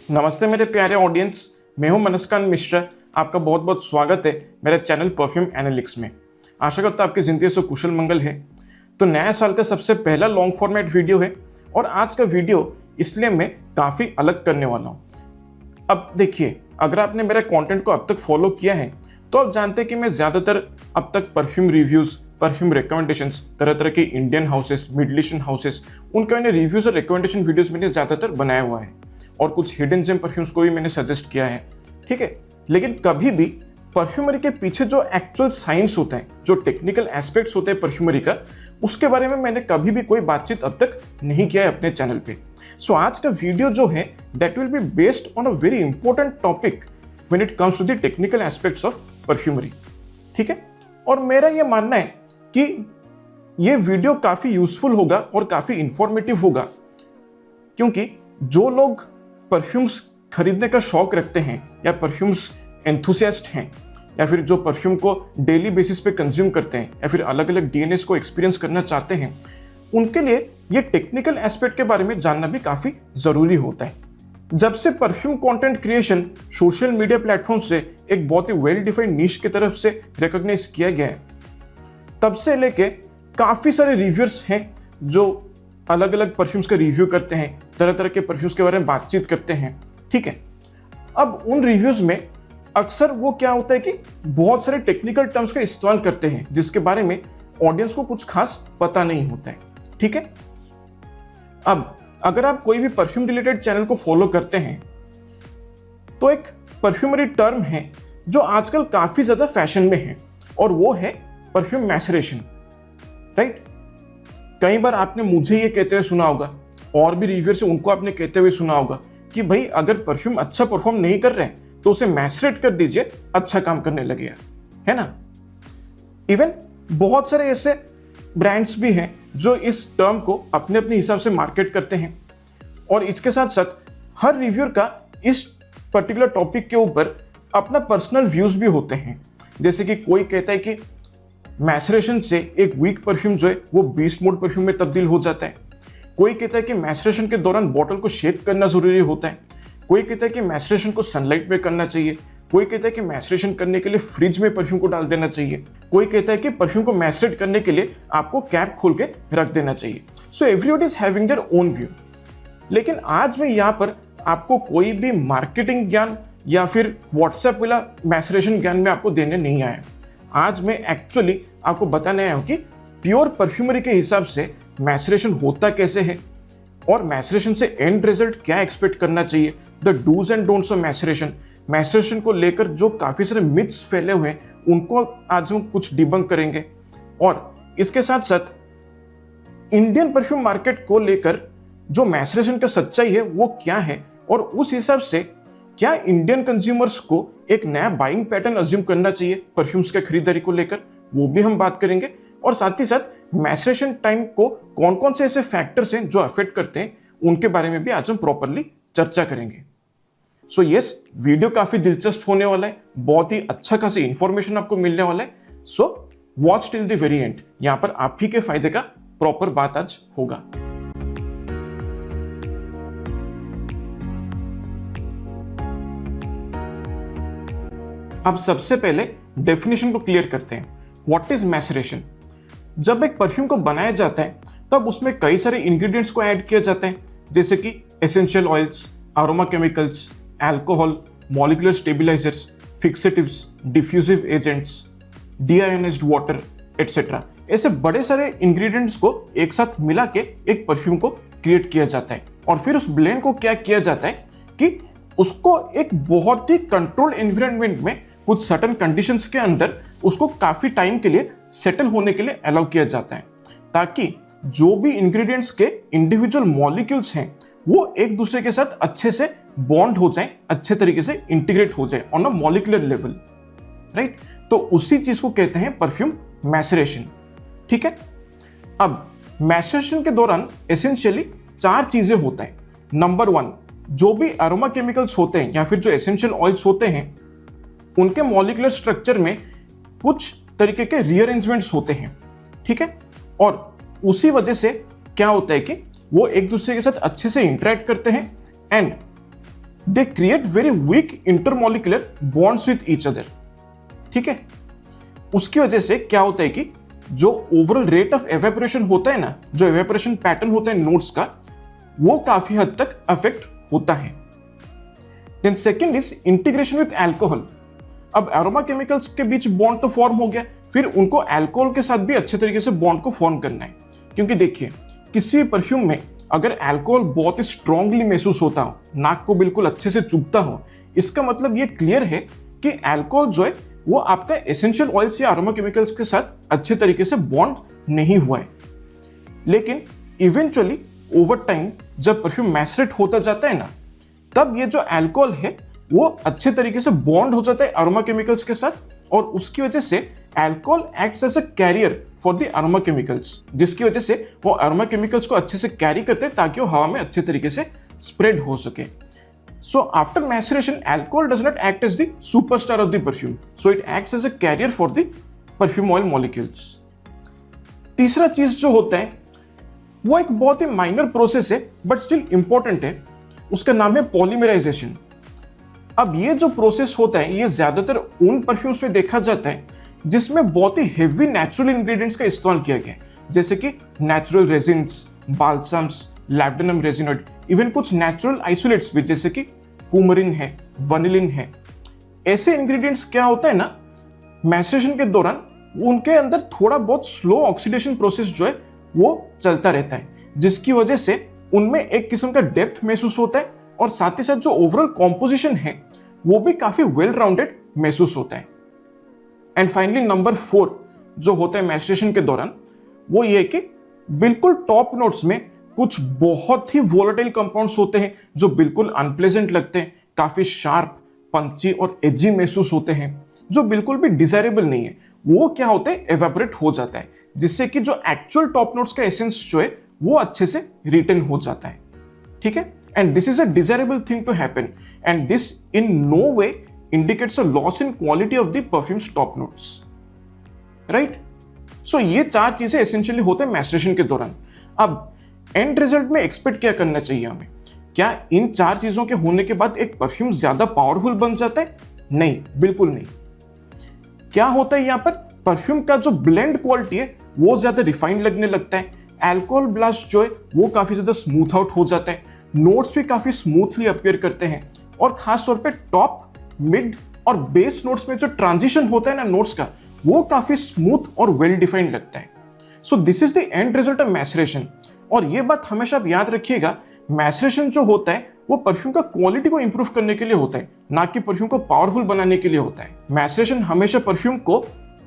नमस्ते मेरे प्यारे ऑडियंस, मैं हूं मनस्कांत मिश्रा। आपका बहुत बहुत स्वागत है मेरे चैनल परफ्यूम एनालिटिक्स में। आशा करता हूं आपकी ज़िंदगी से कुशल मंगल है। तो नया साल का सबसे पहला लॉन्ग फॉर्मेट वीडियो है और आज का वीडियो इसलिए मैं काफ़ी अलग करने वाला हूँ। अब देखिए, अगर आपने मेरे कंटेंट को अब तक फॉलो किया है तो आप जानते हैं कि मैं ज़्यादातर अब तक परफ्यूम रिव्यूज़, परफ्यूम रिकमेंडेशंस, तरह तरह के Indian houses, middle eastern houses, उनके मैंने रिव्यूज़ और रिकमेंडेशन वीडियोज़ मैंने ज़्यादातर बनाया हुआ है और कुछ हिडन जेम परफ्यूम्स को भी मैंने सजेस्ट किया है, ठीक है। लेकिन कभी भी परफ्यूमरी के पीछे जो एक्चुअल साइंस होता है, जो टेक्निकल एस्पेक्ट्स होते हैं परफ्यूमरी का, उसके बारे में मैंने कभी भी कोई बातचीत अब तक नहीं किया है अपने चैनल पे। सो आज का वीडियो जो है that will be based on a very important topic when it comes to the technical aspects of perfumery, ठीक है। और मेरा ये मानना है कि ये वीडियो काफ़ी यूजफुल होगा और काफ़ी इंफॉर्मेटिव होगा, क्योंकि जो लोग परफ्यूम्स खरीदने का शौक रखते हैं या परफ्यूम्स एंथुसियास्ट हैं या फिर जो परफ्यूम को डेली बेसिस पे कंज्यूम करते हैं या फिर अलग अलग डीएनएस को एक्सपीरियंस करना चाहते हैं, उनके लिए ये टेक्निकल एस्पेक्ट के बारे में जानना भी काफ़ी ज़रूरी होता है। जब से perfume content creation social media platform से एक बहुत ही वेल डिफाइंड नीश की तरफ से रिकॉग्नाइज किया गया है, तब से लेके काफ़ी सारे रिव्यूअर्स हैं जो अलग अलग परफ्यूम्स का रिव्यू करते हैं, तरह तरह के परफ्यूम्स के बारे में बातचीत करते हैं, ठीक है। अब उन रिव्यूज में अक्सर वो क्या होता है कि बहुत सारे टेक्निकल टर्म्स का इस्तेमाल करते हैं जिसके बारे में ऑडियंस को कुछ खास पता नहीं होता है, ठीक है। अब अगर आप कोई भी परफ्यूम रिलेटेड चैनल को फॉलो करते हैं तो एक परफ्यूमरी टर्म है जो आजकल काफी ज्यादा फैशन में है और वो है परफ्यूम मैसरेशन, राइट। कई बार आपने मुझे ये कहते हुए सुना होगा और भी रिव्यूअर से उनको आपने कहते हुए सुना होगा कि भाई अगर परफ्यूम अच्छा परफॉर्म नहीं कर रहे हैं तो उसे मैसरेट कर दीजिए, अच्छा काम करने लगेगा, है ना। इवन बहुत सारे ऐसे ब्रांड्स भी हैं जो इस टर्म को अपने अपने हिसाब से मार्केट करते हैं और इसके साथ साथ हर रिव्यूअर का इस पर्टिकुलर टॉपिक के ऊपर अपना पर्सनल व्यूज भी होते हैं। जैसे कि कोई कहता है कि मैसरेशन से एक वीक परफ्यूम जो है वो बीस्ट मोड परफ्यूम में तब्दील हो जाता है। कोई कहता है कि मैसरेशन के दौरान बॉटल को शेक करना जरूरी होता है। कोई कहता है कि मैसरेशन को सनलाइट में करना चाहिए। कोई कहता है कि मैसरेशन करने के लिए फ्रिज में परफ्यूम को डाल देना चाहिए। कोई कहता है कि परफ्यूम को मैसरेट करने के लिए आपको कैप खोल के रख देना चाहिए। So everybody is having their own view. लेकिन आज मैं यहाँ पर आपको कोई भी मार्केटिंग ज्ञान या फिर व्हाट्सएप वाला मैसरेशन ज्ञान में आपको देने नहीं आया। आज मैं एक्चुअली आपको बताने आया हूँ कि प्योर परफ्यूमरी के हिसाब से मैसरेशन होता कैसे है और मैसरेशन से एंड रिजल्ट क्या एक्सपेक्ट करना चाहिए, the dos and don'ts of maceration. Maceration को लेकर जो काफ़ी सारे मिथ्स फैले हुए हैं उनको आज हम कुछ डिबंक करेंगे और इसके साथ साथ इंडियन परफ्यूम मार्केट को लेकर जो मैसरेशन का सच्चाई है वो क्या है और उस हिसाब से क्या इंडियन कंज्यूमर्स को एक नया बाइंग पैटर्न अज्यूम करना चाहिए परफ्यूम्स के खरीदारी को लेकर, वो भी हम बात करेंगे। और साथ ही साथ मैसरेशन टाइम को कौन कौन से ऐसे फैक्टर्स हैं जो अफेक्ट करते हैं उनके बारे में भी आज हम प्रॉपरली चर्चा करेंगे। सो यस, वीडियो काफी दिलचस्प होने वाला है, बहुत ही अच्छा खासी इंफॉर्मेशन आपको मिलने वाला है। So watch till the very and, यहां पर आप ही के फायदे का प्रॉपर बात आज होगा। अब सबसे पहले डेफिनेशन को क्लियर करते हैं। What is maceration? जब एक परफ्यूम को बनाया जाता है तब उसमें कई सारे इंग्रेडिएंट्स को ऐड किया जाता है, जैसे कि essential oils, aroma chemicals, alcohol, molecular stabilisers, fixatives, diffusive agents, deionised water etcetera. ऐसे बड़े सारे इंग्रेडिएंट्स को एक साथ मिला के एक परफ्यूम को क्रिएट किया जाता है और फिर उस ब्लेंड को क्या किया जाता है कि उसको एक बहुत ही कंट्रोल्ड एनवायरनमेंट में कुछ सर्टेन कंडीशंस के अंदर उसको काफी टाइम के लिए सेटल होने के लिए अलाउ किया जाता है, ताकि जो भी इंग्रेडिएंट्स के इंडिविजुअल मॉलिक्यूल्स हैं वो एक दूसरे के साथ अच्छे से बॉन्ड हो जाएं, अच्छे तरीके से इंटीग्रेट हो जाए on a molecular level, right. तो उसी चीज को कहते हैं परफ्यूम मैसरेशन, ठीक है। अब मैसरेशन के दौरान एसेंशियली 4 चीजें होता है। नंबर 1, जो भी अरोमा केमिकल्स होते हैं या फिर जो एसेंशियल ऑयल्स होते हैं उनके मॉलिक्यूलर स्ट्रक्चर में कुछ तरीके के रीअरेंजमेंट्स होते हैं, ठीक है। और उसी वजह से क्या होता है कि वो एक दूसरे के साथ अच्छे से इंटरेक्ट करते हैं and they create very weak intermolecular bonds with each other. ठीक है, उसकी वजह से क्या होता है कि जो ओवरऑल रेट ऑफ एवेपोरेशन होता है ना, जो एवेपोरेशन पैटर्न होता है नोड्स का, वो काफी हद तक अफेक्ट होता है। Then second is integration with alcohol. अब एरोमा केमिकल्स के बीच बॉन्ड तो फॉर्म हो गया, फिर उनको अल्कोहल के साथ भी अच्छे तरीके से बॉन्ड को फॉर्म करना है। क्योंकि देखिए, किसी भी परफ्यूम में अगर अल्कोहल बहुत ही स्ट्रांगली महसूस होता हो, नाक को बिल्कुल अच्छे से चुभता हो, इसका मतलब ये क्लियर है कि अल्कोहल जो है वो आपका एसेंशियल ऑयल्स या अरोमा केमिकल्स के साथ अच्छे तरीके से बॉन्ड नहीं हुआ है। लेकिन इवेंचुअली ओवर टाइम जब परफ्यूम मैसरेट होता जाता है ना, तब ये जो अल्कोहल है वो अच्छे तरीके से बॉन्ड हो जाता है अरोमा केमिकल्स के साथ, और उसकी वजह से alcohol acts as a carrier for the aroma chemicals, जिसकी वजह से वो अरोमा केमिकल्स को अच्छे से कैरी करते हैं ताकि वो हवा में अच्छे तरीके से स्प्रेड हो सके। So after maceration, alcohol does not act as the superstar of the perfume. So it acts as a carrier for the perfume oil molecules. तीसरा चीज जो होता है वो एक बहुत ही माइनर प्रोसेस है बट स्टिल इंपॉर्टेंट है, उसका नाम है पॉलीमराइजेशन। अब ये जो प्रोसेस होता है ये ज्यादातर उन परफ्यूम्स में देखा जाता है जिसमें बहुत ही हेवी नेचुरल इंग्रेडिएंट्स का इस्तेमाल किया गया है, जैसे कि नेचुरल रेजिन्स, बाल्सम्स, लैब्डेनम रेजिनोइड, इवन कुछ नेचुरल आइसोलेट्स भी जैसे कि कुमरिन है, वनिलिन है। ऐसे इंग्रेडिएंट्स क्या होता है ना, मैसरेशन के दौरान उनके अंदर थोड़ा बहुत स्लो ऑक्सीडेशन प्रोसेस जो है वो चलता रहता है, जिसकी वजह से उनमें एक किस्म का डेप्थ महसूस होता है और साथ ही साथ जो ओवरऑल कॉम्पोजिशन है वो भी काफी वेल राउंडेड महसूस होता है। एंड फाइनली नंबर 4 जो होता है मैसरेशन के दौरान, वो ये है कि बिल्कुल टॉप नोट्स में कुछ बहुत ही वोलेटाइल कंपाउंड्स होते हैं जो बिल्कुल अनप्लेजेंट लगते हैं, काफी शार्प, पंची और एजी महसूस होते हैं, जो बिल्कुल भी डिजायरेबल नहीं है। वो क्या होता है, एवेपोरेट हो जाता है, जिससे कि जो एक्चुअल टॉप नोट्स का एसेंस जो है वो अच्छे से रिटेन हो जाता है। ठीक है, and this is a desirable thing to happen, and this in no way indicates a loss in quality of the perfumes top notes, right. So ये 4 चीजें एसेंशियली होते हैं मैसरेशन के दौरान। अब एंड रिजल्ट में एक्सपेक्ट क्या करना चाहिए हमें? क्या इन 4 चीजों के होने के बाद एक परफ्यूम ज्यादा पावरफुल बन जाता है? नहीं, बिल्कुल नहीं। क्या होता है यहाँ पर, परफ्यूम का जो ब्लेंड क्वालिटी है वो ज्यादा रिफाइंड लगने लगता है, अल्कोहल ब्लास्ट जो है वो काफी ज्यादा स्मूथ आउट हो जाता है, नोट्स भी काफी स्मूथली अपीयर करते हैं, और खासतौर पे टॉप, मिड और बेस नोट्स में जो ट्रांजिशन होता है ना नोट्स का, वो काफी स्मूथ और वेल डिफाइंड लगता है। So this is the end result of maceration. और ये बात हमेशा आप याद रखिएगा, मैसरेशन जो होता है वो परफ्यूम का क्वालिटी को इंप्रूव करने के लिए होता है, ना कि परफ्यूम को पावरफुल बनाने के लिए होता है। मैसरेशन हमेशा परफ्यूम को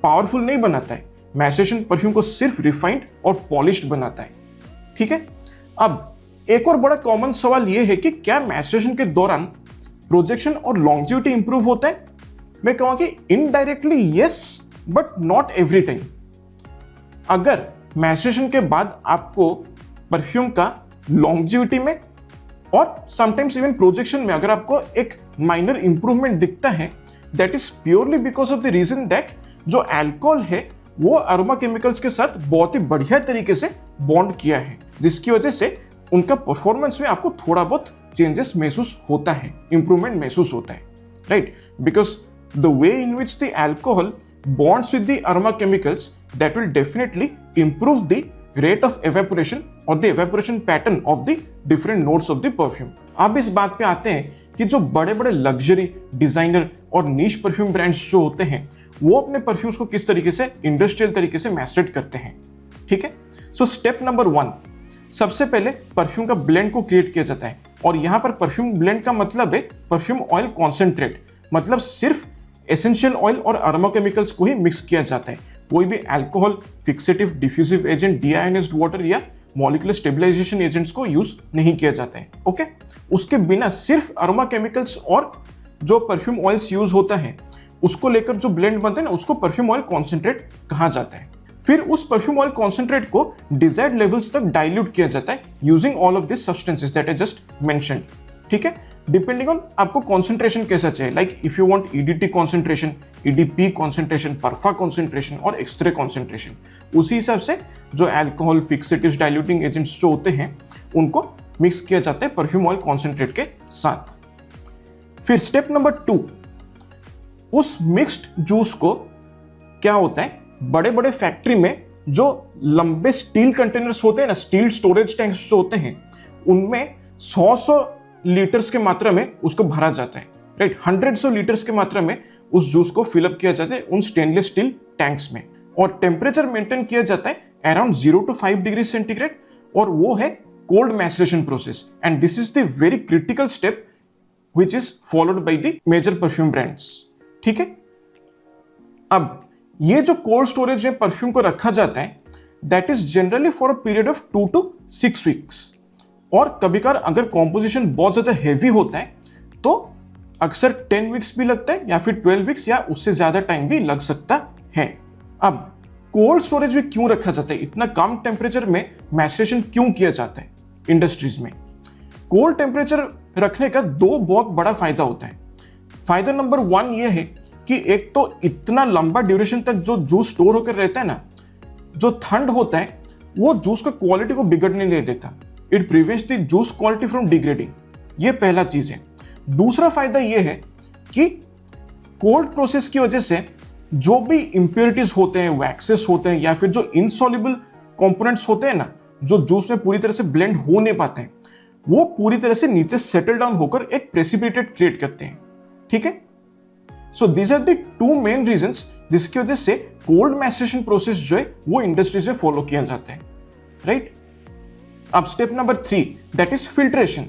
पावरफुल नहीं बनाता है, मैसरेशन परफ्यूम को सिर्फ रिफाइंड और पॉलिश्ड बनाता है। ठीक है, अब एक और बड़ा कॉमन सवाल ये है कि क्या मैसरेशन के दौरान प्रोजेक्शन और लॉन्जेविटी इंप्रूव होता है? मैं कहूंगा कि indirectly yes, but not every time. अगर मैसरेशन के बाद आपको परफ्यूम का लॉन्जेविटी में और समटाइम्स इवन प्रोजेक्शन में अगर आपको एक माइनर इंप्रूवमेंट दिखता है, that is purely because of the reason that जो अल्कोहल है वो अरोमा केमिकल्स के साथ बहुत ही बढ़िया तरीके से बॉन्ड किया है, जिसकी वजह से उनका परफॉर्मेंस में आपको थोड़ा बहुत चेंजेस महसूस होता है, इंप्रूवमेंट महसूस होता है, right. Because the way in which the alcohol bonds with the aroma chemicals, that will definitely improve the rate of evaporation or the evaporation pattern of the different notes of the perfume। अब इस बात पे आते हैं कि जो बड़े बड़े लग्जरी, डिजाइनर और नीश परफ्यूम ब्रांड्स जो होते हैं वो अपने परफ्यूम्स को किस तरीके से इंडस्ट्रियल तरीके से मैसरेट करते हैं। ठीक है, सो स्टेप नंबर 1, सबसे पहले परफ्यूम का ब्लेंड को क्रिएट किया जाता है, और यहाँ पर परफ्यूम ब्लेंड का मतलब है परफ्यूम ऑयल कॉन्सेंट्रेट, मतलब सिर्फ एसेंशियल ऑयल और अरोमा केमिकल्स को ही मिक्स किया जाता है, कोई भी alcohol, fixative, diffusive agent, deionised water या मॉलिक्यूलर स्टेबलाइजेशन एजेंट्स को यूज नहीं किया जाता है। ओके, उसके बिना सिर्फ अरोमा केमिकल्स और जो परफ्यूम ऑयल्स यूज होता है उसको लेकर जो ब्लेंड बनते हैं ना, उसको परफ्यूम ऑयल कॉन्सेंट्रेट कहा जाता है। फिर उस परफ्यूम ऑयल कॉन्सेंट्रेट को डिजायर्ड लेवल्स तक डाइल्यूट किया जाता है using all of this substances that I just mentioned. ठीक है, डिपेंडिंग ऑन आपको कॉन्सेंट्रेशन कैसा चाहिए, like if you want EDT concentration, EDP concentration, parfum concentration और एक्सरे कॉन्सेंट्रेशन, उसी हिसाब से जो अल्कोहल, फिक्सेटिव्स, डाइल्यूटिंग एजेंट्स जो होते हैं उनको मिक्स किया जाता है परफ्यूम ऑयल कॉन्सेंट्रेट के साथ। फिर स्टेप नंबर 2, उस मिक्स्ड जूस को क्या होता है, बड़े बड़े फैक्ट्री में जो लंबे स्टील कंटेनर्स होते हैं ना, स्टील स्टोरेज टैंक्स जो होते हैं, उनमें 100 लीटर्स के मात्रा में उसको भरा जाता है, राइट। 100 लीटर्स के मात्रा में उस जूस को फिलअप किया जाता है उन स्टेनलेस स्टील टैंक्स में, और टेम्परेचर मेंटेन किया जाता है अराउंड 0 to 5 डिग्री सेंटीग्रेड, और वो है cold maceration process. And this is the very critical step which is followed by the major perfume brands, ठीक है। अब ये जो कोल्ड स्टोरेज में परफ्यूम को रखा जाता है, that is generally for a period of 2 to 6 weeks, और कभी कभार अगर कॉम्पोजिशन बहुत ज्यादा हैवी होता है तो अक्सर 10 वीक्स भी लगता है, या फिर 12 वीक्स या उससे ज्यादा टाइम भी लग सकता है। अब कोल्ड स्टोरेज में क्यों रखा जाता है, इतना कम टेम्परेचर में मैसरेशन क्यों किया जाता है इंडस्ट्रीज में? कोल्ड टेम्परेचर रखने का 2 बहुत बड़ा फायदा होता है। फायदा नंबर 1 ये है कि एक तो इतना लंबा ड्यूरेशन तक जो जूस स्टोर होकर रहता है ना, जो ठंड होता है वो जूस का क्वालिटी को बिगड़ने नहीं देता। It prevents the juice quality from degrading, ये पहला चीज है। दूसरा फायदा ये है कि कोल्ड प्रोसेस की वजह से जो भी इंप्योरिटीज होते हैं, वैक्सेस होते हैं, या फिर जो इनसॉल्युबल कंपोनेंट्स होते हैं ना, जो जूस में पूरी तरह से ब्लेंड हो नहीं पाते हैं, वो पूरी तरह से नीचे सेटल डाउन होकर एक प्रेसिपिटेट क्रिएट करते हैं, ठीक है। So these are the 2 main reasons जिसकी वजह से कोल्ड मैसरेशन प्रोसेस जो है वो इंडस्ट्री से फॉलो किया जाता है, राइट। अब step number 3, that is filtration.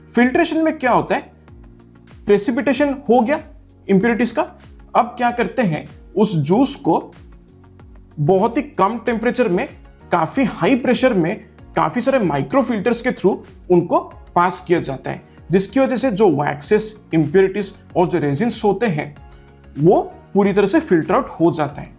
Filtration में क्या होता है, प्रेसिपिटेशन हो गया इंप्योरिटीज का, अब क्या करते हैं, उस जूस को बहुत ही कम टेम्परेचर में, काफी हाई प्रेशर में, काफी सारे माइक्रो फिल्टर्स के थ्रू उनको पास किया जाता है, जिसकी वजह से जो वैक्सेस, इंप्योरिटीज और जो रेजिन्स होते हैं वो पूरी तरह से फिल्टर आउट हो जाता है।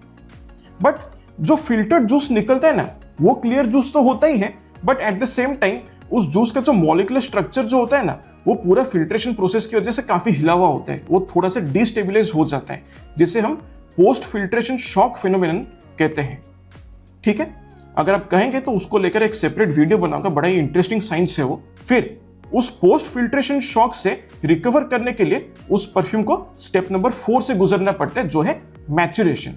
बट जो फिल्टर्ड जूस निकलता है ना, वो क्लियर जूस तो होता ही है, but at the same time उस जूस का जो मॉलिक्यूलर स्ट्रक्चर जो होता है ना, वो पूरा फिल्ट्रेशन प्रोसेस की वजह से काफी हिला हुआ होता है, वो थोड़ा सा डिस्टेबिलाइज हो जाता है, जिसे हम पोस्ट फिल्ट्रेशन शॉक फिनोमेनन कहते हैं, ठीक है। अगर आप कहेंगे तो उसको लेकर एक सेपरेट वीडियो बनाऊंगा, बड़ा ही इंटरेस्टिंग साइंस है वो। फिर उस पोस्ट फिल्ट्रेशन शॉक से रिकवर करने के लिए उस परफ्यूम को स्टेप नंबर 4 से गुजरना पड़ता है, जो है मैच्योरेशन।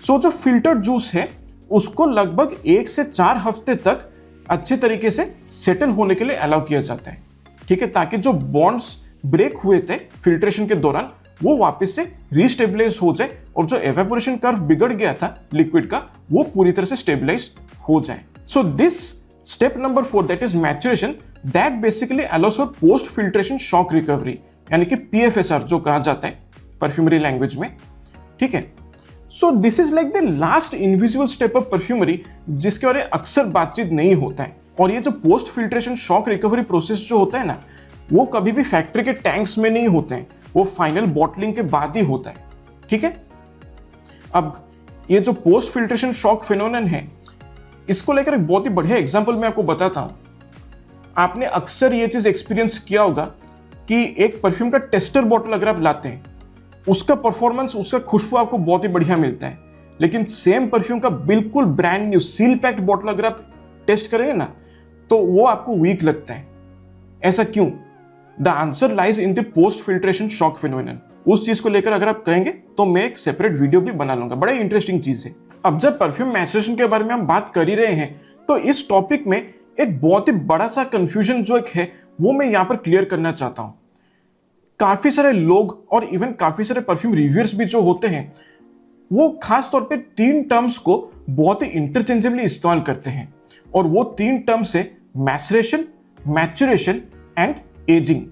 सो जो फिल्टर्ड जूस है उसको लगभग 1 से 4 हफ्ते तक अच्छे तरीके से सेटल होने के लिए अलाउ किया जाता है, ठीक है, ताकि जो बॉन्ड्स ब्रेक हुए थे फिल्ट्रेशन के दौरान वो वापस से रीस्टेबलाइज हो जाए, और जो एवेपोरेशन कर्व बिगड़ गया था लिक्विड का वो पूरी तरह से स्टेबलाइज हो जाए। So this step number 4, that is maturation, that basically allow us for post filtration shock recovery, यानी कि PFSR जो कहा जाता है परफ्यूमरी लैंग्वेज में, ठीक है। So this is like the last invisible step of perfumery, जिसके बारे में अक्सर बातचीत नहीं होता है। और ये जो post filtration shock recovery process जो होता है ना, वो कभी भी फैक्ट्री के टैंक्स में नहीं होते हैं, वो फाइनल बॉटलिंग के बाद ही होता है, ठीक है। अब ये जो पोस्ट फिल्ट्रेशन शॉक फिनोमेनन है, इसको लेकर एक बहुत ही बढ़िया एग्जांपल मैं आपको बताता हूं। आपने अक्सर ये चीज एक्सपीरियंस किया होगा कि एक परफ्यूम का टेस्टर बॉटल अगर आप लाते हैं, उसका परफॉर्मेंस, उसका खुशबू आपको बहुत ही बढ़िया मिलता है, लेकिन सेम परफ्यूम का बिल्कुल brand new seal packed bottle अगर आप टेस्ट करेंगे ना, तो वो आपको वीक लगता है। ऐसा क्यों? The answer lies in the post filtration shock phenomenon. उस चीज को लेकर अगर आप कहेंगे तो मैं एक सेपरेट वीडियो भी बना लूंगा, बड़ा इंटरेस्टिंग चीज है। अब जब परफ्यूम मैसरेशन के बारे में हम बात कर ही रहे हैं, तो इस टॉपिक में एक बहुत ही बड़ा सा कंफ्यूजन जो एक है वो मैं यहां पर क्लियर करना चाहता हूं। काफी सारे लोग और इवन काफी सारे परफ्यूम रिव्यूअर्स भी जो होते हैं, वो खास तौर पे 3 टर्म्स को बहुत ही इंटरचेंजेबली इस्तेमाल करते हैं, और वो 3 टर्म्स है मैसरेशन, मैच्योरेशन एंड एजिंग,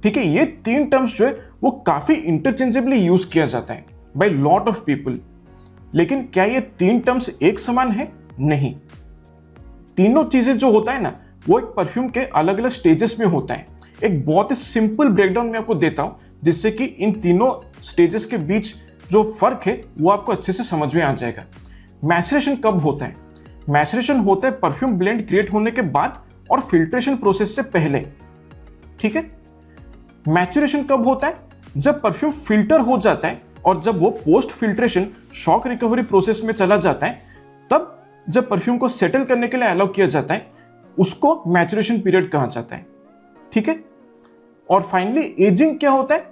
ठीक है। ये 3 टर्म्स जो है वो काफी इंटरचेंजेबली यूज किया जाता है बाय लॉट ऑफ पीपल। लेकिन क्या ये 3 टर्म्स एक समान है? नहीं। तीनों चीजें जो होता है ना, वो एक परफ्यूम के अलग अलग स्टेजेस में होता है। एक बहुत ही सिंपल ब्रेकडाउन मैं आपको देता हूं, जिससे कि इन तीनों स्टेजेस के बीच जो फर्क है वो आपको अच्छे से समझ में आ जाएगा। मैसरेशन कब होता है? मैसरेशन होता है परफ्यूम ब्लेंड क्रिएट होने के बाद और फिल्ट्रेशन प्रोसेस से पहले, ठीक है। मैच्योरेशन कब होता है? जब परफ्यूम फिल्टर हो जाता है और जब वो post filtration shock recovery process में चला जाता है, तब जब परफ्यूम को सेटल करने के लिए अलाउ किया जाता है, उसको मैच्योरेशन पीरियड कहा जाता है, ठीक है। और फाइनली एजिंग क्या होता है?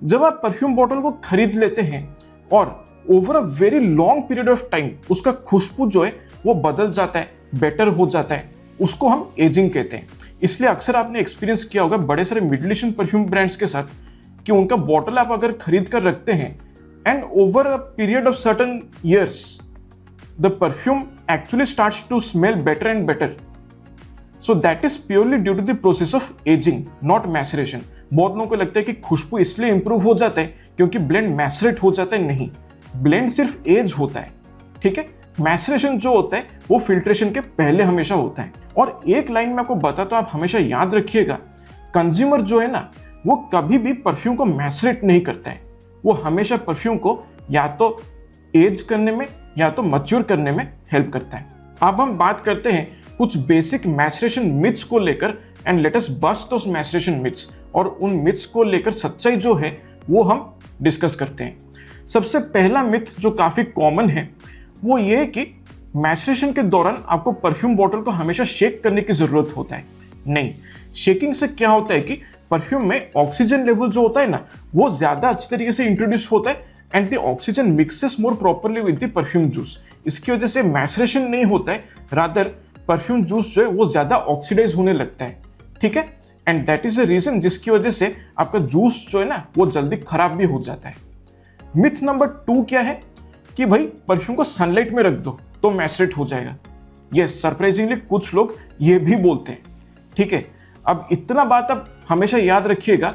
जब आप परफ्यूम बॉटल को खरीद लेते हैं और over a very long period of time उसका खुशबू जो है वो बदल जाता है, बेटर हो जाता है, उसको हम एजिंग कहते हैं। इसलिए अक्सर आपने एक्सपीरियंस किया होगा बड़े सारे मिडिल ईस्टर्न परफ्यूम ब्रांड्स के साथ कि उनका बॉटल आप अगर खरीद कर रखते हैं and over a period of certain years the perfume actually starts to smell better and better. So that is purely due to the process of ageing, not maceration. बहुत लोगों को लगता है कि खुशबू इसलिए इंप्रूव हो जाता है क्योंकि ब्लेंड मैसरेट हो जाता है। नहीं, ब्लेंड सिर्फ एज होता है, ठीक है। मैसरेशन जो होता है वो फिल्ट्रेशन के पहले हमेशा होता है। और एक लाइन में आपको बताता हूं, आप हमेशा याद रखिएगा, कंज्यूमर जो है ना वो कभी भी परफ्यूम को मैसरेट नहीं करता है। वो हमेशा परफ्यूम को या तो एज करने में या तो मैच्योर करने में हेल्प करता है। अब हम बात करते हैं कुछ बेसिक मैसरेशन मिथ्स को लेकर and let us bust those maceration myths, और उन मिथ्स को लेकर सच्चाई जो है वो हम डिस्कस करते हैं। सबसे पहला मिथ जो काफी कॉमन है वो ये है कि मैसरेशन के दौरान आपको परफ्यूम बॉटल को हमेशा शेक करने की जरूरत होता है। नहीं, शेकिंग से क्या होता है कि परफ्यूम में ऑक्सीजन लेवल जो होता है ना वो ज्यादा अच्छी तरीके से इंट्रोड्यूस होता है and the oxygen mixes more properly with the perfume juice. इसकी वजह से मैसरेशन नहीं होता है, रादर परफ्यूम जूस जो है वो ज्यादा ऑक्सीडाइज होने लगता है, ठीक है। And that is the reason जिसकी वजह से आपका जूस जो है ना वो जल्दी खराब भी हो जाता है। मिथ नंबर 2 क्या है कि भाई परफ्यूम को सनलाइट में रख दो तो मैसरेट हो जाएगा। यस, सरप्राइजिंगली कुछ लोग ये भी बोलते हैं, ठीक है। अब इतना बात आप हमेशा याद रखिएगा,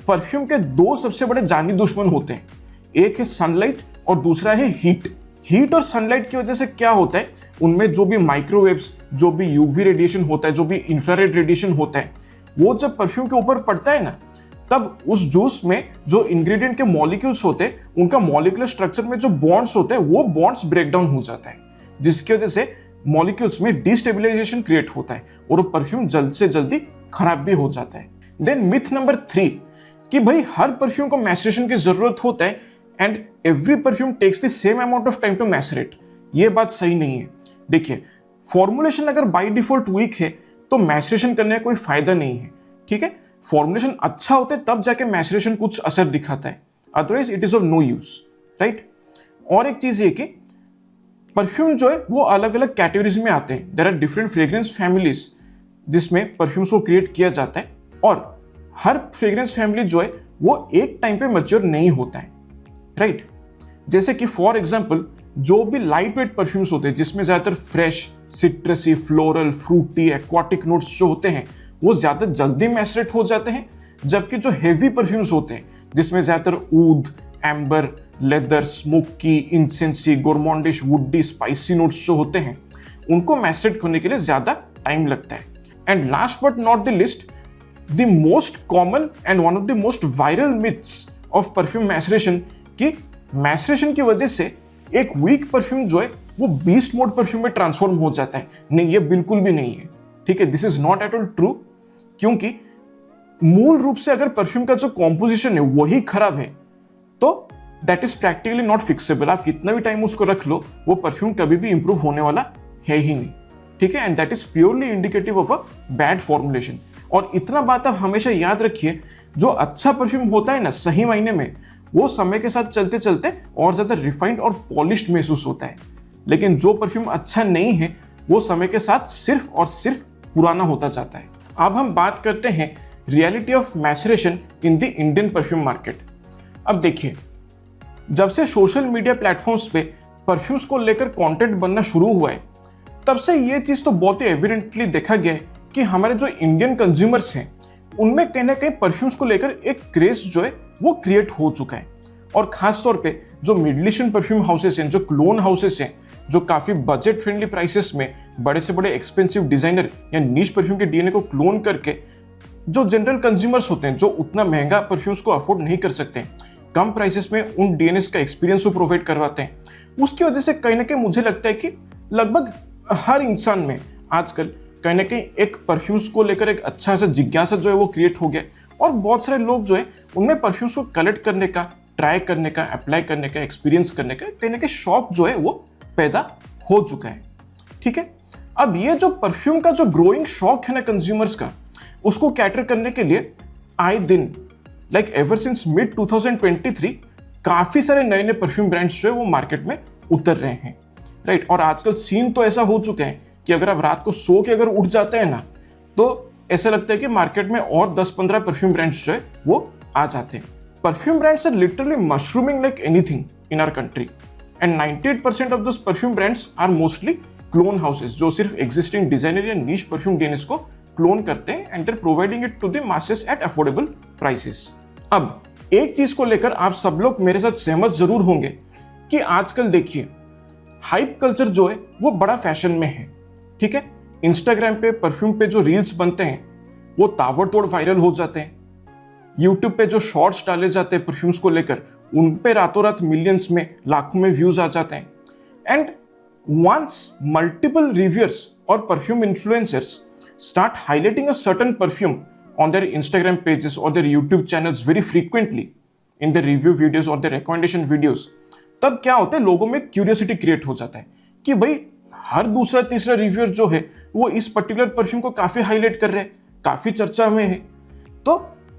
परफ्यूम के 2 सबसे बड़े जानी दुश्मन होते हैं, एक है सनलाइट और दूसरा है हीट। हीट और सनलाइट की वजह से क्या होता है, उनमें जो भी माइक्रोवेव्स, जो भी यूवी रेडिएशन होता है, जो भी इंफ्रारेड रेडिएशन होता है, वो जब परफ्यूम के ऊपर पड़ता है ना तब उस जूस में जो इंग्रेडिएंट के मॉलिक्यूल्स होते हैं उनका मॉलिक्यूलर स्ट्रक्चर में जो बॉन्ड्स होते हैं वो बॉन्ड्स ब्रेक डाउन हो जाता है, जिसकी वजह से मॉलिक्यूल्स में डिस्टेबिलाइजेशन क्रिएट होता है और वो परफ्यूम जल्द से जल्दी खराब भी हो जाता है। देन मिथ नंबर 3 कि भाई हर परफ्यूम को मैसरेशन की जरूरत होता है and every perfume takes the same amount of time to macerate. ये बात सही नहीं है। देखिए, फॉर्मुलेशन अगर बाय डिफॉल्ट वीक है तो मैसरेशन करने का कोई फायदा नहीं है, ठीक है। फॉर्मुलेशन अच्छा होता है तब जाके मैसरेशन कुछ असर दिखाता है, otherwise it is of no use, right. और एक चीज ये कि परफ्यूम जो है वो अलग अलग कैटेगरीज में आते हैं। There are different fragrance families जिसमें परफ्यूम्स को क्रिएट किया जाता है और हर फ्रेग्रेंस फैमिली जो है वो एक टाइम पे मैच्योर नहीं होता है, राइट। जैसे कि फॉर एग्जांपल जो भी लाइट वेट परफ्यूम्स होते हैं जिसमें ज्यादातर fresh, citrusy, floral, fruity, aquatic notes जो होते हैं वो ज्यादा जल्दी मैसरेट हो जाते हैं, जबकि जो हेवी परफ्यूम्स होते हैं जिसमें ज्यादातर oud, amber, leather, smoky, incensy, gourmandish, woody, spicy notes जो होते हैं उनको मैसरेट करने के लिए ज्यादा टाइम लगता है। And last but not the list, the most common and one of the most viral myths of perfume maceration कि मैसरेशन की वजह से एक वीक परफ्यूम जो है वो बीस्ट मोड परफ्यूम में ट्रांसफॉर्म हो जाता है। नहीं, ये बिल्कुल भी नहीं है, ठीक है। This is not at all true, क्योंकि मूल रूप से अगर परफ्यूम का जो कॉम्पोजिशन है वही खराब है तो that is practically not fixable. आप कितना भी टाइम उसको रख लो वो परफ्यूम कभी भी इंप्रूव होने वाला है ही नहीं, ठीक है। And that is purely indicative of a bad formulation. और इतना बात आप हमेशा याद रखिए, जो अच्छा परफ्यूम होता है ना सही मायने में वो समय के साथ चलते चलते और ज्यादा रिफाइंड और पॉलिश्ड महसूस होता है, लेकिन जो परफ्यूम अच्छा नहीं है वो समय के साथ सिर्फ और सिर्फ पुराना होता जाता है। अब हम बात करते हैं reality of maceration in the Indian perfume market. अब देखिए, जब से सोशल मीडिया प्लेटफॉर्म्स पे परफ्यूम्स को लेकर कंटेंट बनना शुरू हुआ है तब से ये चीज तो बहुत ही एविडेंटली देखा गया है कि हमारे जो इंडियन कंज्यूमर्स हैं उनमें कहीं ना कहीं परफ्यूम्स को लेकर एक क्रेज जो है वो क्रिएट हो चुका है। और खास तौर पे जो मिडिल ईस्टर्न परफ्यूम हाउसेस हैं, जो क्लोन हाउसेस हैं, जो काफी बजट फ्रेंडली प्राइसेस में बड़े से बड़े एक्सपेंसिव डिजाइनर या नीश परफ्यूम के डीएनए को क्लोन करके जो जनरल कंज्यूमर्स होते हैं जो उतना महंगा परफ्यूम्स को अफोर्ड नहीं कर सकते, कम प्राइसेस में उन डीएनएस का एक्सपीरियंस को प्रोवाइड करवाते हैं। उसकी वजह से कहीं ना कहीं मुझे लगता है कि लगभग हर इंसान में आजकल कहीं ना कहीं एक परफ्यूम्स को लेकर एक अच्छा सा जिज्ञासा जो है वो क्रिएट हो गया और बहुत सारे लोग जो है उनमें परफ्यूम्स को कलेक्ट करने का, ट्राई करने का, अप्लाई करने का, एक्सपीरियंस करने का कहीं ना कहीं शौक जो है वो पैदा हो चुका है, ठीक है। अब ये जो परफ्यूम का जो ग्रोइंग शौक है ना कंज्यूमर्स का, उसको कैटर करने के लिए आए दिन लाइक एवर सिंस मिड 2023 काफी सारे नए नए परफ्यूम ब्रांड्स जो है वो मार्केट में उतर रहे हैं, राइट। और आजकल सीन तो ऐसा हो चुका है कि अगर आप रात को सो के अगर उठ जाते हैं ना, तो ऐसा लगता है कि मार्केट में और 10-15 परफ्यूम ब्रांड्स जो है वो आ जाते हैं। Perfume brands are literally mushrooming like anything in our country and 98% of those perfume brands are mostly clone houses जो सिर्फ एग्जिस्टिंग डिजाइनर या नीश परफ्यूम डीएनएस को क्लोन करते हैं and providing it to the masses at affordable prices. अब एक चीज को लेकर आप सब लोग मेरे साथ सहमत जरूर होंगे कि आजकल देखिए हाइप कल्चर जो है वो बड़ा फैशन में है, ठीक है। इंस्टाग्राम पे परफ्यूम पे जो रील्स बनते हैं वो ताबड़तोड़ वायरल हो जाते हैं। यूट्यूब पे जो शॉर्ट्स डाले जाते हैं परफ्यूम्स को लेकर उन पे रातों रात मिलियंस में लाखों में व्यूज आ जाते हैं। एंड वंस मल्टीपल रिव्यूअर्स और perfume influencers start highlighting a certain perfume on their Instagram pages or their YouTube channels very frequently in their review videos or their recommendation videos, तब क्या होता है, लोगों में क्यूरियोसिटी क्रिएट हो जाता है कि भाई हर दूसरा तीसरा रिव्यूअर जो है वो इस पर्टिकुलर परफ्यूम को काफी हाईलाइट कर रहे हैं, काफी चर्चा में है, तो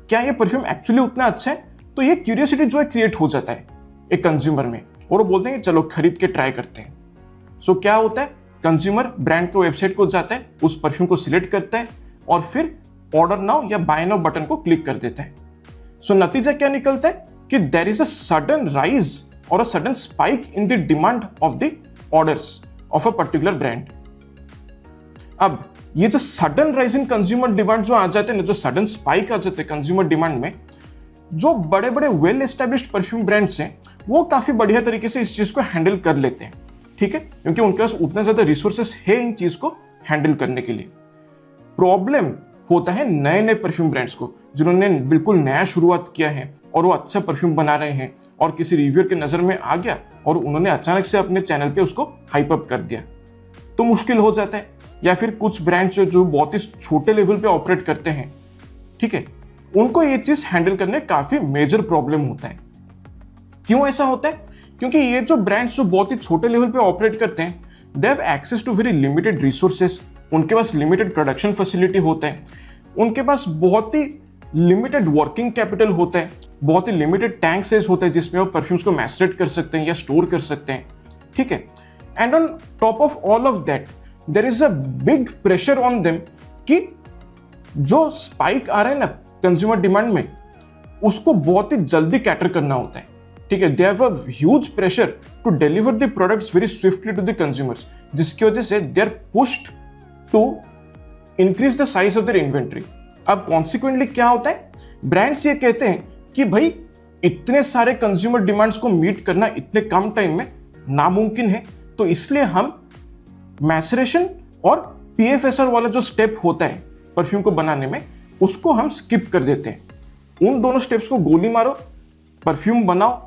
क्या ये परफ्यूम एक्चुअली उतना अच्छा है? तो ये क्यूरियोसिटी जो है क्रिएट हो जाता है एक कंज्यूमर में और वो बोलते हैं चलो खरीद के ट्राई करते हैं। सो क्या होता है, कंज्यूमर ब्रांड के वेबसाइट को जाता है, उस परफ्यूम को सिलेक्ट करता है और फिर ऑर्डर नाउ या बाय नाउ बटन को क्लिक कर देता है। सो नतीजा क्या निकलता है कि there is a sudden rise और a sudden spike in the demand of the orders of a particular brand. अब ये जो sudden rise in consumer demand जो आ जाते हैं ना, जो सडन स्पाइक आ जाते हैं कंज्यूमर डिमांड में, जो बड़े बड़े वेल एस्टेब्लिश्ड परफ्यूम ब्रांड्स हैं वो काफी बढ़िया तरीके से इस चीज को हैंडल कर लेते हैं, ठीक है, क्योंकि उनके पास उतना ज्यादा रिसोर्सेस है इन चीज को हैंडल करने के लिए। प्रॉब्लम होता है नए नए परफ्यूम ब्रांड्स को जिन्होंने बिल्कुल नया शुरुआत किया है और वो अच्छा परफ्यूम बना रहे हैं और किसी रिव्यूअर के नजर में आ गया और उन्होंने अचानक से अपने चैनल पे उसको हाइप अप कर दिया, तो मुश्किल हो जाता है। या फिर कुछ ब्रांड्स जो बहुत ही छोटे लेवल पे ऑपरेट करते हैं, ठीक है, उनको ये चीज हैंडल करने काफी मेजर प्रॉब्लम होता है। क्यों ऐसा होता है? क्योंकि ये जो ब्रांड्स जो बहुत ही छोटे लेवल पे ऑपरेट करते हैं, they have access to very limited resources, उनके पास लिमिटेड प्रोडक्शन फैसिलिटी होता है, उनके पास बहुत ही लिमिटेड वर्किंग कैपिटल होता है, बहुत ही लिमिटेड टैंक साइज होता है जिसमें वो परफ्यूम्स को मैसरेट कर सकते हैं या स्टोर कर सकते हैं, ठीक है। And on top of all of that there is a big pressure on them कि जो स्पाइक आ रहा है ना कंज्यूमर डिमांड में, उसको बहुत ही जल्दी कैटर करना होता है, ठीक है। They have a huge pressure to deliver the products very swiftly to the consumers, जिसकी वजह से they are pushed to increase the size of their inventory. अब कॉन्सिक्वेंटली क्या होता है, ब्रांड्स ये कहते हैं कि भाई इतने सारे कंज्यूमर डिमांड्स को मीट करना इतने कम टाइम में नामुमकिन है, तो इसलिए हम मैसरेशन और पीएफएसआर वाला जो स्टेप होता है परफ्यूम को बनाने में, उसको हम स्किप कर देते हैं। उन दोनों स्टेप्स को गोली मारो, परफ्यूम बनाओ,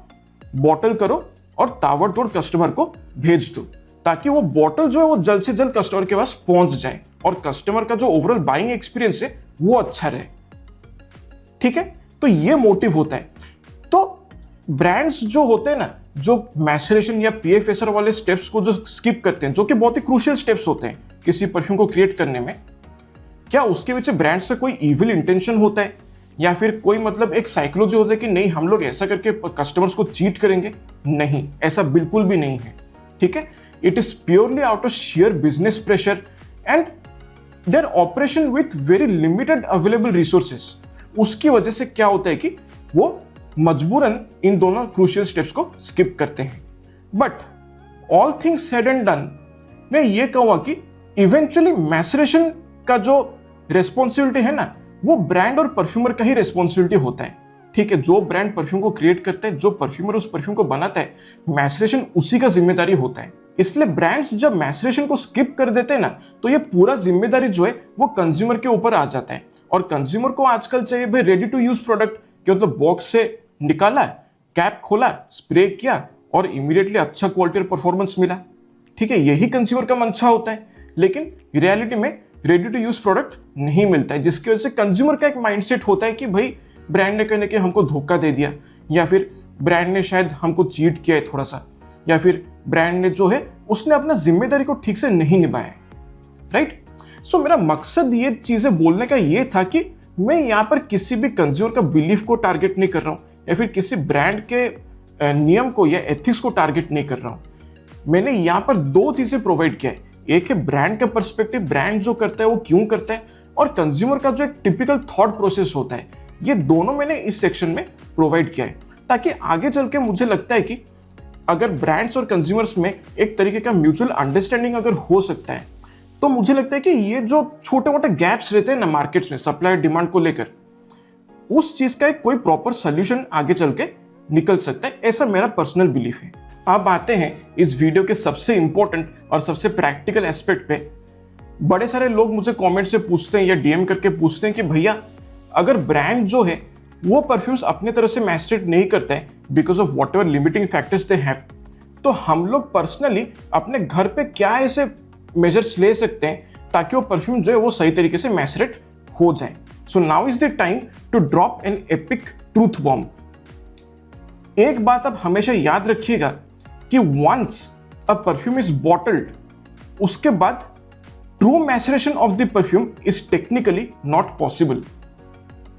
बॉटल करो और ताबड़तोड़ कस्टमर को भेज दो, ताकि वो बॉटल जो है वो जल्द से जल्द कस्टमर के पास पहुंच जाए और कस्टमर का जो ओवरऑल बाइंग एक्सपीरियंस है वो अच्छा रहे, ठीक है। तो ये मोटिव होता है। तो ब्रांड्स जो होते हैं ना, जो मैसरेशन या पीएफएसआर वाले स्टेप्स को जो स्किप करते हैं, जो कि बहुत ही क्रूशियल स्टेप्स होते हैं किसी परफ्यूम को क्रिएट करने में, क्या उसके पीछे ब्रांड्स से कोई इविल इंटेंशन होता है या फिर कोई मतलब एक साइकोलॉजी होता है कि नहीं हम लोग ऐसा करके कस्टमर्स को चीट करेंगे? नहीं, ऐसा बिल्कुल भी नहीं है, ठीक है। It is purely out of share business pressure and their operation with very limited available resources. उसकी वजह से क्या होता है कि वो मजबूरन इन दोनों क्रूशियल स्टेप्स को स्किप करते हैं। But all things said and done, मैं ये कहूंगा कि इवेंचुअली मैसरेशन का जो रेस्पॉन्सिबिलिटी है ना, वो ब्रांड और परफ्यूमर का ही रेस्पॉन्सिबिलिटी होता है, ठीक है। जो ब्रांड परफ्यूम को क्रिएट करता है, जो परफ्यूमर उस परफ्यूम को बनाता है, मैसरेशन उसी का जिम्मेदारी होता है। इसलिए ब्रांड्स जब मैसरेशन को स्किप कर देते हैं ना, तो ये पूरा जिम्मेदारी जो है वो कंज्यूमर के ऊपर आ जाता है। और कंज्यूमर को आजकल चाहिए भाई रेडी टू यूज प्रोडक्ट, कि मतलब बॉक्स से निकाला, कैप खोला, स्प्रे किया और इमीडिएटली अच्छा क्वालिटी और परफॉर्मेंस मिला, ठीक है। यही कंज्यूमर का मंशा होता है, लेकिन रियलिटी में रेडी टू यूज प्रोडक्ट नहीं मिलता है, जिसकी वजह से कंज्यूमर का एक माइंडसेट होता है कि भाई ब्रांड ने कहने के हमको धोखा दे दिया, या फिर ब्रांड ने शायद हमको चीट किया है थोड़ा सा, या फिर ब्रांड ने जो है उसने अपना जिम्मेदारी को ठीक से नहीं निभाया है, राइट। सो मेरा मकसद ये चीजें बोलने का ये था कि मैं यहाँ पर किसी भी कंज्यूमर का बिलीफ को टारगेट नहीं कर रहा हूँ या फिर किसी ब्रांड के नियम को या एथिक्स को टारगेट नहीं कर रहा हूँ। मैंने यहाँ पर दो चीजें प्रोवाइड किया है, एक है ब्रांड का पर्सपेक्टिव, ब्रांड जो करता है वो क्यों करता है, और कंज्यूमर का जो एक टिपिकल थॉट प्रोसेस होता है, ये दोनों मैंने इस सेक्शन में प्रोवाइड किया है, ताकि आगे चल के मुझे लगता है कि अगर ब्रांड्स और कंज्यूमर्स में एक तरीके का म्यूचुअल अंडरस्टैंडिंग अगर हो सकता है, तो मुझे लगता है कि ये जो छोटे मोटे गैप्स रहते हैं ना मार्केट्स में सप्लाई डिमांड को लेकर, उस चीज का एक कोई प्रॉपर सोल्यूशन आगे चल के निकल सकता है, ऐसा मेरा पर्सनल बिलीफ है। अब आते हैं इस वीडियो के सबसे इंपॉर्टेंट और सबसे प्रैक्टिकल एस्पेक्ट पे। बड़े सारे लोग मुझे कमेंट से पूछते हैं या डीएम करके पूछते हैं कि भैया अगर ब्रांड जो है वो परफ्यूम्स अपने तरह से मैस्टरेट नहीं करते हैं because of what ever limiting factors they have, तो हम लोग पर्सनली अपने घर पे क्या ऐसे मेजर्स ले सकते हैं ताकि वो परफ्यूम जो है वो सही तरीके से मैस्टरेट हो जाए। So now is the time to drop an epic truth bomb. एक बात आप हमेशा याद रखिएगा कि once a perfume is bottled, उसके बाद true maceration of the perfume is technically not possible.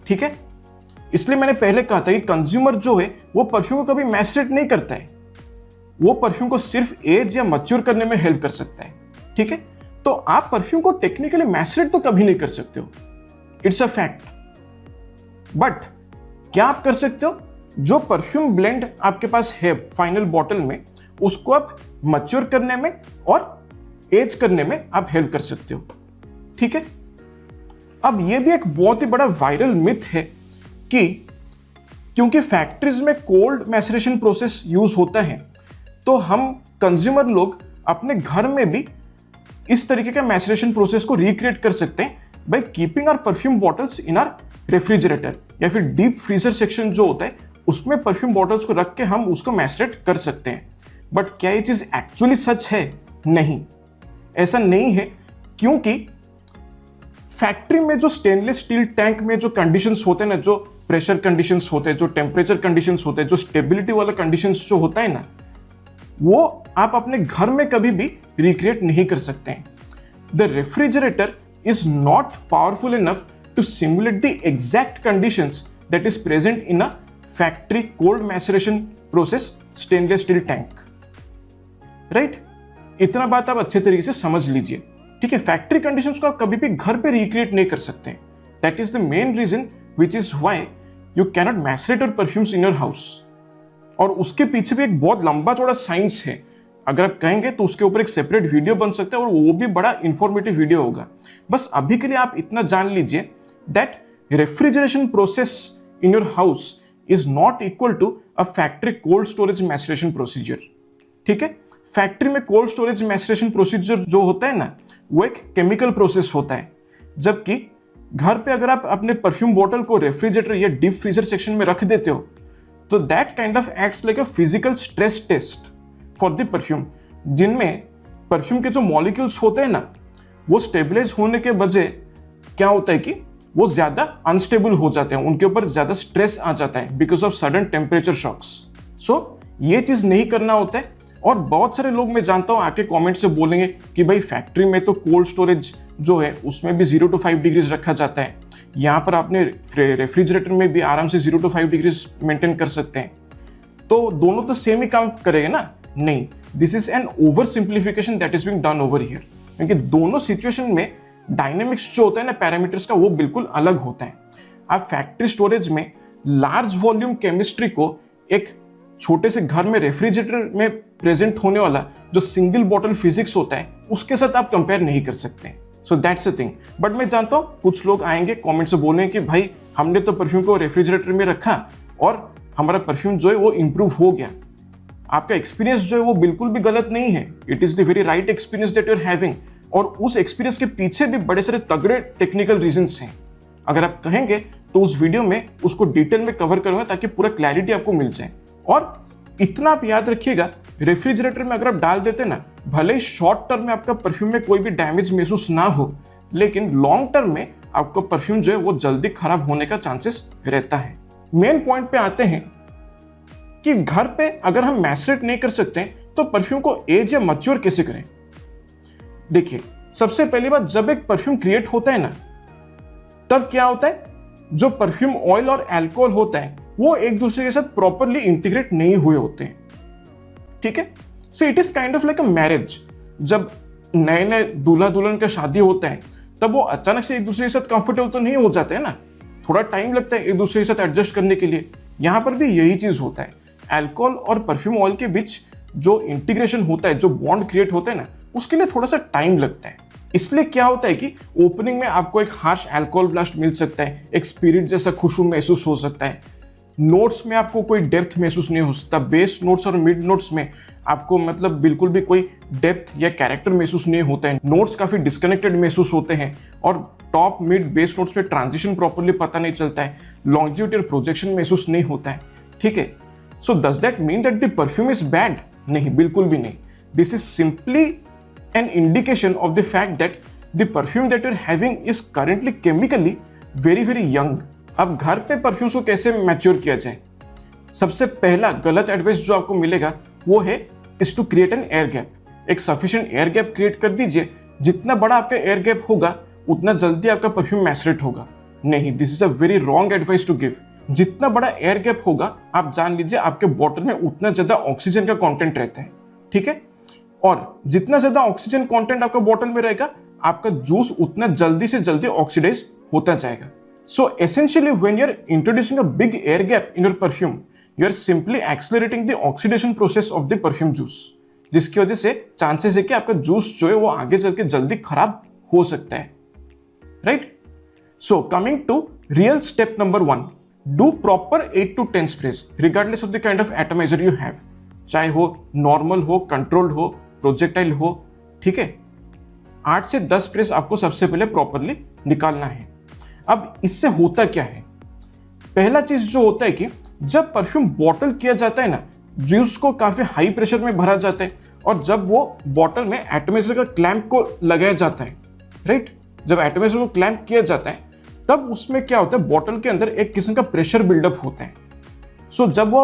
ठीक है, इसलिए मैंने पहले कहा था कि कंज्यूमर जो है वो परफ्यूम को कभी मैसरेट नहीं करता है, वो परफ्यूम को सिर्फ एज या मैच्योर करने में हेल्प कर सकता है। ठीक है, तो आप परफ्यूम को टेक्निकली मैसरेट तो कभी नहीं कर सकते हो, इट्स अ फैक्ट। बट क्या आप कर सकते हो, जो परफ्यूम ब्लेंड आपके पास है फाइनल बॉटल में, उसको आप मैच्योर करने में और एज करने में आप हेल्प कर सकते हो। ठीक है, अब यह भी एक बहुत ही बड़ा वायरल मिथ है कि क्योंकि फैक्ट्रीज में कोल्ड मैसरेशन प्रोसेस यूज होता है, तो हम कंज्यूमर लोग अपने घर में भी इस तरीके का मैसरेशन प्रोसेस को रिक्रिएट कर सकते हैं by keeping our perfume bottles in our refrigerator या फिर डीप फ्रीजर सेक्शन जो होता है उसमें परफ्यूम बॉटल्स को रख के हम उसको मैसरेट कर सकते हैं। बट क्या ये चीज एक्चुअली सच है? नहीं, ऐसा नहीं है, क्योंकि फैक्ट्री में जो स्टेनलेस स्टील टैंक में जो कंडीशंस होते हैं ना, जो प्रेशर कंडीशंस होते हैं, जो टेम्परेचर कंडीशंस होते हैं, जो स्टेबिलिटी वाला कंडीशंस जो होता है ना, वो आप अपने घर में कभी भी रिक्रिएट नहीं कर सकते हैं। The refrigerator is not powerful enough to simulate the exact conditions that is present in a factory cold maceration process stainless steel tank. Right, इतना बात आप अच्छे तरीके से समझ लीजिए। ठीक है, फैक्ट्री कंडीशंस को आप कभी भी घर पे रिक्रिएट नहीं कर सकते। That is the main reason which is why you cannot macerate your perfumes in your house. और उसके पीछे भी एक बहुत लंबा चौड़ा साइंस है, अगर आप कहेंगे तो उसके ऊपर एक सेपरेट वीडियो बन सकता है और वो भी बड़ा इंफॉर्मेटिव वीडियो होगा। बस अभी के लिए आप इतना जान लीजिए that refrigeration process in your house is not equal to a factory cold storage maceration procedure. ठीक है, फैक्ट्री में कोल्ड स्टोरेज मैसरेशन प्रोसीजर जो होता है ना, वो एक केमिकल प्रोसेस होता है, जबकि घर पे अगर आप अपने परफ्यूम बॉटल को रेफ्रिजरेटर या डीप फ्रीजर सेक्शन में रख देते हो, तो that kind of acts like a physical stress test for the perfume, जिनमें परफ्यूम के जो मॉलिक्यूल्स होते हैं ना, वो स्टेबलाइज होने के बजाय क्या होता है कि वो ज्यादा अनस्टेबल हो जाते हैं, उनके ऊपर ज्यादा स्ट्रेस आ जाता है because of sudden temperature shocks. So ये चीज नहीं करना होता है। और बहुत सारे लोग मैं जानता हूं आके कमेंट से बोलेंगे कि भाई फैक्ट्री में तो कोल्ड स्टोरेज जो है उसमें भी 0 to 5 डिग्रीज रखा जाता है, यहाँ पर आपने रेफ्रिजरेटर में भी आराम से 0 to 5 डिग्रीज मेंटेन कर सकते हैं, तो दोनों तो सेम ही काम करेंगे ना? नहीं, this is an over simplification that is being done over here, क्योंकि दोनों सिचुएशन में डायनेमिक्स जो होता है ना पैरामीटर्स का, वो बिल्कुल अलग होता है। आप फैक्ट्री स्टोरेज में लार्ज वॉल्यूम केमिस्ट्री को एक छोटे से घर में रेफ्रिजरेटर में प्रेजेंट होने वाला जो सिंगल बॉटल फिजिक्स होता है उसके साथ आप कंपेयर नहीं कर सकते। So that's a thing. But मैं जानता हूँ कुछ लोग आएंगे कमेंट से बोलेंगे कि भाई हमने तो परफ्यूम को रेफ्रिजरेटर में रखा और हमारा परफ्यूम जो है वो इंप्रूव हो गया। आपका एक्सपीरियंस जो है वो बिल्कुल भी गलत नहीं है, it is the very right experience that you are having, और उस एक्सपीरियंस के पीछे भी बड़े सारे तगड़े टेक्निकल रीजंस हैं। अगर आप कहेंगे तो उस वीडियो में उसको डिटेल में कवर करूंगा ताकि पूरा क्लैरिटी आपको मिल जाए। और इतना आप याद रखिएगा, रेफ्रिजरेटर में अगर आप डाल देते ना, भले ही शॉर्ट टर्म में आपका परफ्यूम में कोई भी डैमेज महसूस ना हो, लेकिन लॉन्ग टर्म में आपका परफ्यूम जो है वो जल्दी खराब होने का चांसेस रहता है। मेन पॉइंट पे आते हैं कि घर पे अगर हम मैसरेट नहीं कर सकते तो परफ्यूम को एज या मैच्योर कैसे करें। देखिए, सबसे पहली बात, जब एक परफ्यूम क्रिएट होता है ना, तब क्या होता है जो परफ्यूम ऑयल और अल्कोहल होता है वो एक दूसरे के साथ प्रॉपरली इंटीग्रेट नहीं हुए होते हैं, ठीक है। So it is kind of like a marriage. जब नए नए दूल्हा दुल्हन का शादी होता है तब वो अचानक से एक दूसरे के साथ कंफर्टेबल तो नहीं हो जाते हैं ना, थोड़ा टाइम लगता है एक दूसरे के साथ एडजस्ट करने के लिए। यहाँ पर भी यही चीज होता है, अल्कोहल और परफ्यूम ऑयल के बीच जो इंटीग्रेशन होता है, जो बॉन्ड क्रिएट होता है ना, उसके लिए थोड़ा सा टाइम लगता है। इसलिए क्या होता है कि ओपनिंग में आपको एक हार्श अल्कोहल ब्लास्ट मिल सकता है, एक स्पिरिट जैसा खुशबू महसूस हो सकता है, नोट्स में आपको कोई डेप्थ महसूस नहीं हो सकता, बेस नोट्स और मिड नोट्स में आपको मतलब बिल्कुल भी कोई डेप्थ या कैरेक्टर महसूस नहीं होता है, नोट्स काफी डिस्कनेक्टेड महसूस होते हैं, और टॉप मिड बेस नोट्स में ट्रांजिशन प्रॉपर्ली पता नहीं चलता है, लॉन्जिविटी और प्रोजेक्शन महसूस नहीं होता है, ठीक है। So does that mean that the perfume is bad? नहीं, बिल्कुल भी नहीं। This is simply an indication of the fact that the perfume that you are having is currently chemically very very young. अब घर पे परफ्यूम्स को कैसे mature किया जाए? सबसे पहला गलत एडवाइस जो आपको मिलेगा वो है is to create an air gap. एक सफिशिएंट एयर गैप क्रिएट कर दीजिए। जितना बड़ा आपका एयर गैप होगा उतना जल्दी आपका परफ्यूम मैचरेट होगा। नहीं, this is a very wrong advice to give. जितना बड़ा एयर गैप होगा आप जान लीजिए आपके बॉटल में उतना ज्यादा ऑक्सीजन का कंटेंट रहता है, ठीक है। और जितना ज्यादा ऑक्सीजन कंटेंट आपका बॉटल में रहेगा आपका जूस उतना जल्दी से जल्दी ऑक्सीडाइज होता जाएगा। So essentially when you're introducing a big air gap in your perfume, you're simply accelerating the oxidation process of the perfume juice, जिसकी वजह से चांसेस है कि आपका जूस जो है वो आगे चल के जल्दी खराब हो सकता है, right. So coming to real step number 1, do proper 8 to 10 sprays regardless of the kind of atomizer you have, चाहे हो नॉर्मल हो, कंट्रोल्ड हो, प्रोजेक्टाइल हो, ठीक है। 8 से 10 स्प्रेस आपको सबसे पहले प्रॉपरली निकालना है। अब इससे होता क्या है? पहला चीज जो होता है कि जब परफ्यूम बॉटल किया जाता है ना, जूस को काफी हाई प्रेशर में भरा जाता है, और जब वो बॉटल में एटोमाइजर का क्लैंप को लगाया जाता है, राइट, जब एटोमाइजर को क्लैंप किया जाता है तब उसमें क्या होता है, बॉटल के अंदर एक किस्म का प्रेशर बिल्डअप होता है। सो जब वो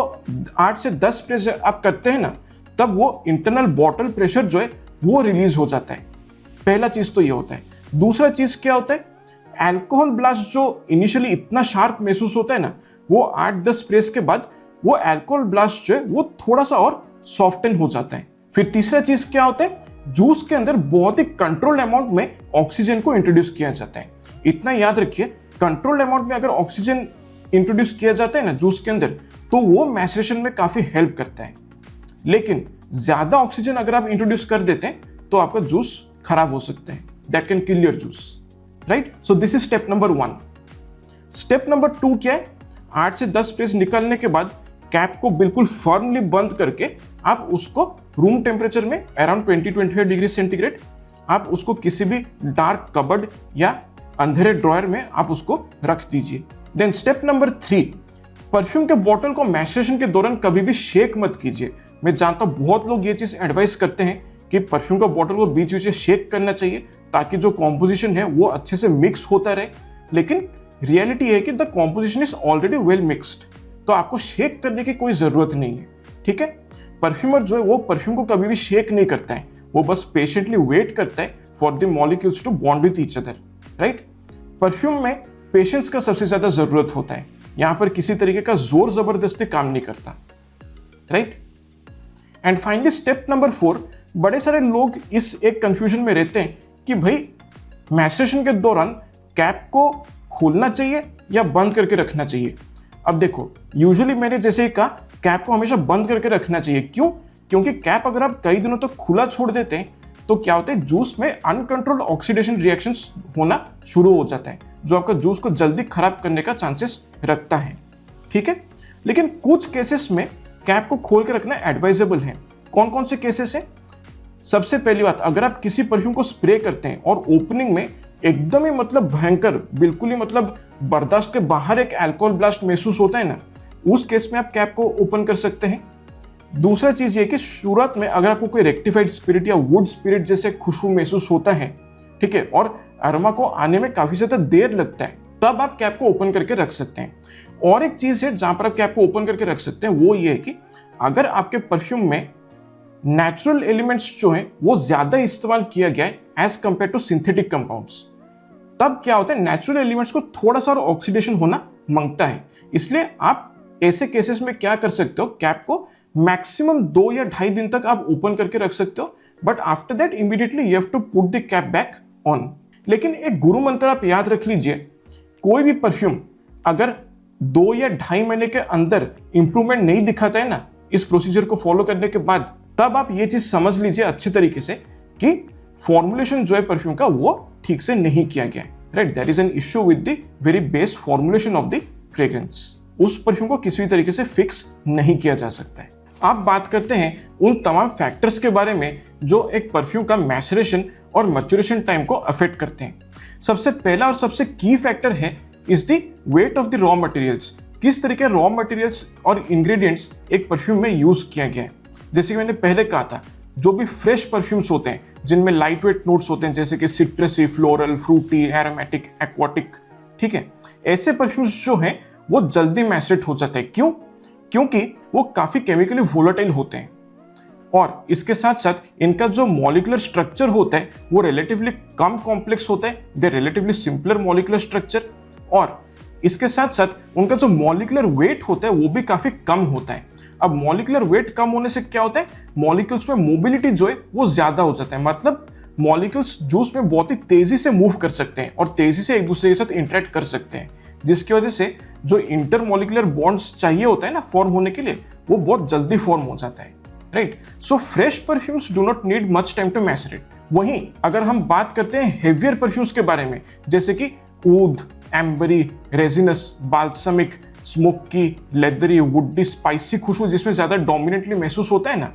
8 से 10 स्प्रे आप करते हैं ना, तब वो इंटरनल बॉटल प्रेशर जो है वो रिलीज हो जाता है। पहला चीज तो ये होता है। दूसरा चीज क्या होता है, अल्कोहल ब्लास्ट जो इनिशियली इतना शार्प महसूस होता है ना, वो 8-10 स्प्रेस के बाद वो अल्कोहल ब्लास्ट जो है वो थोड़ा सा और सॉफ्टन हो जाता है। फिर तीसरा चीज क्या होता है, जूस के अंदर बहुत ही कंट्रोल्ड अमाउंट में ऑक्सीजन को इंट्रोड्यूस किया जाता है। इतना याद रखिए, कंट्रोल्ड अमाउंट में अगर ऑक्सीजन इंट्रोड्यूस किया जाता है ना जूस के अंदर, तो वो मैचरेशन में काफी हेल्प करता है। लेकिन ज्यादा ऑक्सीजन अगर आप इंट्रोड्यूस कर देते हैं तो आपका जूस खराब हो सकता है, that can kill your juice, right. So this is step number 1। Step number 2 क्या है, 8 से 10 स्प्रेस निकालने के बाद कैप को बिल्कुल फर्मली बंद करके आप उसको रूम टेम्परेचर में अराउंड 20-25 डिग्री सेंटीग्रेड आप उसको किसी भी डार्क कबर्ड या अंधेरे ड्रॉयर में आप उसको रख दीजिए। देन स्टेप नंबर 3, परफ्यूम के बॉटल को मैचरेशन के दौरान कभी भी शेक मत कीजिए। मैं जानता हूं बहुत लोग ये चीज एडवाइस करते हैं कि परफ्यूम का बॉटल को बीच बीच में शेक करना चाहिए ताकि जो कॉम्पोजिशन है वो अच्छे से मिक्स होता रहे, लेकिन रियलिटी है कि the composition is already well mixed, तो आपको शेक करने की कोई जरूरत नहीं है, ठीक है। परफ्यूमर जो है वो परफ्यूम को कभी भी शेक नहीं करता है, वो बस पेशेंटली वेट करता है for the molecules to bond with each other, right. Perfume में पेशेंस का सबसे ज्यादा जरूरत होता है, यहां पर किसी तरीके का जोर जबरदस्ती काम नहीं करता, right. And finally step number 4, बड़े सारे लोग इस एक कंफ्यूजन में रहते हैं कि भाई मैचरेशन के दौरान कैप को खोलना चाहिए या बंद करके रखना चाहिए। अब देखो, यूजुअली मैंने जैसे ही कहा कैप को हमेशा बंद करके रखना चाहिए। क्यों? क्योंकि कैप अगर आप कई दिनों तक खुला छोड़ देते हैं तो क्या होता है, जूस में अनकंट्रोल्ड ऑक्सीडेशन रिएक्शंस होना शुरू हो जाता है, जो आपका जूस को जल्दी खराब करने का चांसेस रखता है, ठीक है। लेकिन कुछ केसेस में कैप को खोल के रखना एडवाइजेबल है। कौन कौन से केसेस है? सबसे पहली बात, अगर आप किसी परफ्यूम को स्प्रे करते हैं और ओपनिंग में एकदम ही मतलब भयंकर, बिल्कुल ही मतलब बर्दाश्त के बाहर एक अल्कोहल ब्लास्ट महसूस होता है ना, उस केस में आप कैप को ओपन कर सकते हैं। दूसरा चीज ये कि शुरुआत में अगर आपको कोई रेक्टिफाइड स्पिरिट या वुड स्पिरिट जैसे खुशबू महसूस होता है, ठीक है, और अरोमा को आने में काफी ज्यादा देर लगता है, तब आप कैप को ओपन करके रख सकते हैं। और एक चीज है जहां पर आप कैप को ओपन करके रख सकते हैं, वो ये है कि अगर आपके परफ्यूम में नेचुरल एलिमेंट्स जो हैं वो ज्यादा इस्तेमाल किया गया है as compare to synthetic compounds, तब क्या होता है, नेचुरल एलिमेंट्स को थोड़ा सा और ऑक्सीडेशन होना मांगता है। इसलिए आप ऐसे केसेस में क्या कर सकते हो, कैप को मैक्सिमम 2 या 2.5 दिन तक आप ओपन करके रख सकते हो, but after that immediately you have to put the cap back on. लेकिन एक गुरु मंत्र आप याद रख लीजिए, कोई भी परफ्यूम अगर 2 या 2.5 महीने के अंदर इंप्रूवमेंट नहीं दिखाता है ना इस प्रोसीजर को फॉलो करने के बाद, तब आप ये चीज समझ लीजिए अच्छे तरीके से कि फॉर्मुलेशन जो है परफ्यूम का वो ठीक से नहीं किया गया है, right. There is an issue with the very base formulation of the fragrance. उस परफ्यूम को किसी भी तरीके से फिक्स नहीं किया जा सकता है। आप बात करते हैं उन तमाम फैक्टर्स के बारे में जो एक परफ्यूम का मैचुरेशन और मैच्योरेशन टाइम को अफेक्ट करते हैं। सबसे पहला और सबसे की फैक्टर है is the weight of the raw materials. किस तरीके रॉ मटेरियल्स और इंग्रेडिएंट्स एक परफ्यूम में यूज किया गया है। जैसे कि मैंने पहले कहा था, जो भी फ्रेश परफ्यूम्स होते हैं जिनमें लाइट वेट नोट्स होते हैं जैसे कि citrusy, floral, fruity, aromatic, aquatic, ठीक है, ऐसे परफ्यूम्स जो हैं वो जल्दी मैचरेट हो जाते हैं। क्यों? क्योंकि वो काफी केमिकली वोलेटाइल होते हैं और इसके साथ साथ इनका जो मॉलिक्यूलर स्ट्रक्चर होता है वो रिलेटिवली कम कॉम्प्लेक्स होता है, दे रिलेटिवली सिंपलर मॉलिक्यूलर स्ट्रक्चर, और इसके साथ साथ उनका जो मॉलिक्यूलर वेट होता है वो भी काफी कम होता है। अब मॉलिक्यूलर वेट कम होने से क्या होता है, मॉलिक्यूल्स में मोबिलिटी जो है वो ज्यादा हो जाता है, मतलब मॉलिक्यूल्स जूस में बहुत ही तेजी से मूव कर सकते हैं और तेजी से एक दूसरे के साथ इंटरेक्ट कर सकते हैं, जिसकी वजह से जो इंटरमॉलिक्यूलर बॉन्ड्स चाहिए होता है ना फॉर्म होने के लिए, वो बहुत जल्दी फॉर्म हो जाता है, right. So fresh perfumes do not need much time to macerate. वहीं अगर हम बात करते हैं हेवियर परफ्यूम्स के बारे में, जैसे कि oud, ambery, resinous, balsamic, smoky, leathery, woody, spicy खुशबू जिसमें ज्यादा डोमिनेटली महसूस होता है ना,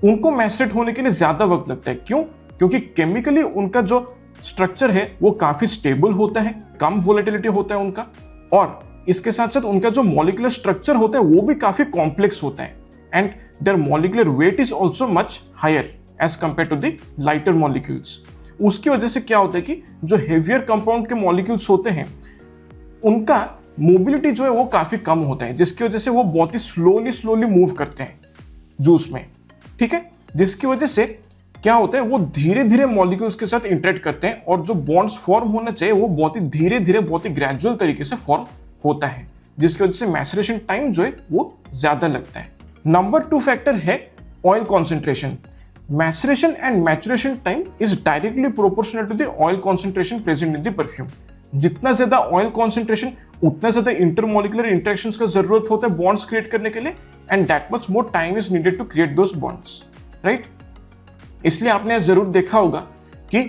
उनको मैचरेट होने के लिए ज्यादा वक्त लगता है। क्यों? क्योंकि केमिकली उनका जो स्ट्रक्चर है वो काफी स्टेबल होता है, कम वोलेटिलिटी होता है उनका, और इसके साथ साथ उनका जो मॉलिक्यूलर स्ट्रक्चर होता है वो भी काफी कॉम्प्लेक्स होता है, and there molecular weight is also much higher as compare to the lighter molecules. उसकी वजह से क्या होता है कि जो हेवियर कंपाउंड के मॉलिक्यूल्स होते हैं उनका मोबिलिटी जो है वो काफी कम होता है, जिसकी वजह से वो बहुत ही स्लोली मूव करते हैं जूस में, ठीक है, जिसकी वजह से क्या होता है वो धीरे धीरे मॉलिक्यूल्स के साथ इंटरेक्ट करते हैं और जो बॉन्ड्स फॉर्म होना चाहिए वो बहुत ही धीरे धीरे, बहुत ही ग्रेजुअल तरीके से फॉर्म होता है, जिसकी वजह से मैचरेशन टाइम जो है वो ज्यादा लगता है। नंबर 2 फैक्टर है oil concentration. Maceration and maturation time is directly proportional to the oil concentration present in the perfume. जितना ज्यादा ऑयल कॉन्सेंट्रेशन उतना ज्यादा इंटरमॉलिक्यूलर इंटरेक्शंस का जरूरत होता है बॉन्ड्स क्रिएट करने के लिए, and that much more time is needed to create those bonds, right. इसलिए आपने जरूर देखा होगा कि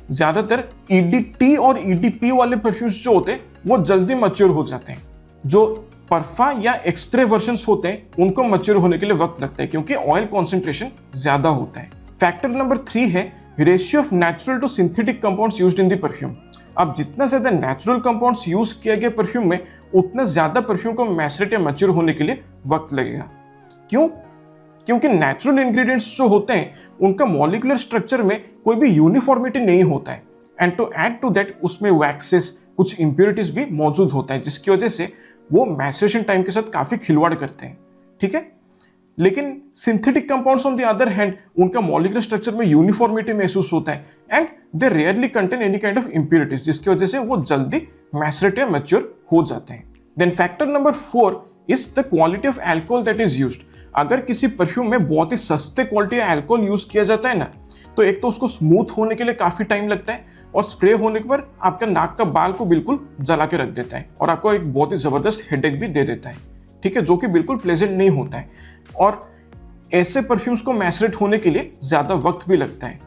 ज्यादातर ईडीटी और ईडीपी वाले परफ्यूम्स जो होते हैं वो जल्दी मैच्योर हो जाते हैं। जो परफा या एक्सट्रे वर्जन्स होते हैं उनको मैच्योर होने के लिए वक्त लगता है क्योंकि ऑयल कॉन्सेंट्रेशन ज्यादा होता है। फैक्टर नंबर 3 है ratio of natural to synthetic compounds used in the perfume. अब जितना ज्यादा नेचुरल कंपाउंड्स यूज किया गया परफ्यूम में, उतना ज्यादा परफ्यूम को मैचरेट या मैच्योर होने के लिए वक्त लगेगा। क्यों? क्योंकि नेचुरल इंग्रेडिएंट्स जो होते हैं उनका मॉलिक्यूलर स्ट्रक्चर में कोई भी यूनिफॉर्मिटी नहीं होता है, and to add to that उसमें वैक्सेस, कुछ इंप्योरिटीज भी मौजूद होता है, जिसकी वजह से वो मैचरेशन टाइम के साथ काफी खिलवाड़ करते हैं, ठीक है। लेकिन synthetic compounds on the other hand, उनका मॉलिक्यूलर स्ट्रक्चर में यूनिफॉर्मिटी महसूस होता है and they rarely contain any kind of impurities, जिसकी वजह से वो जल्दी मैचरेट या मैच्योर हो जाते हैं। Then factor number 4 is the quality of alcohol that is used. अगर किसी परफ्यूम में बहुत ही सस्ते क्वालिटी का अल्कोहल यूज किया जाता है ना, तो एक तो उसको स्मूथ होने के लिए काफी टाइम लगता है और स्प्रे होने पर आपका नाक का बाल को बिल्कुल जला के रख देता है और आपको एक बहुत ही जबरदस्त हेडेक भी दे देता है, ठीक है, जो कि बिल्कुल प्लेजेंट नहीं होता है। और ऐसे परफ्यूम्स को मैचरेट होने के लिए ज्यादा वक्त भी लगता है।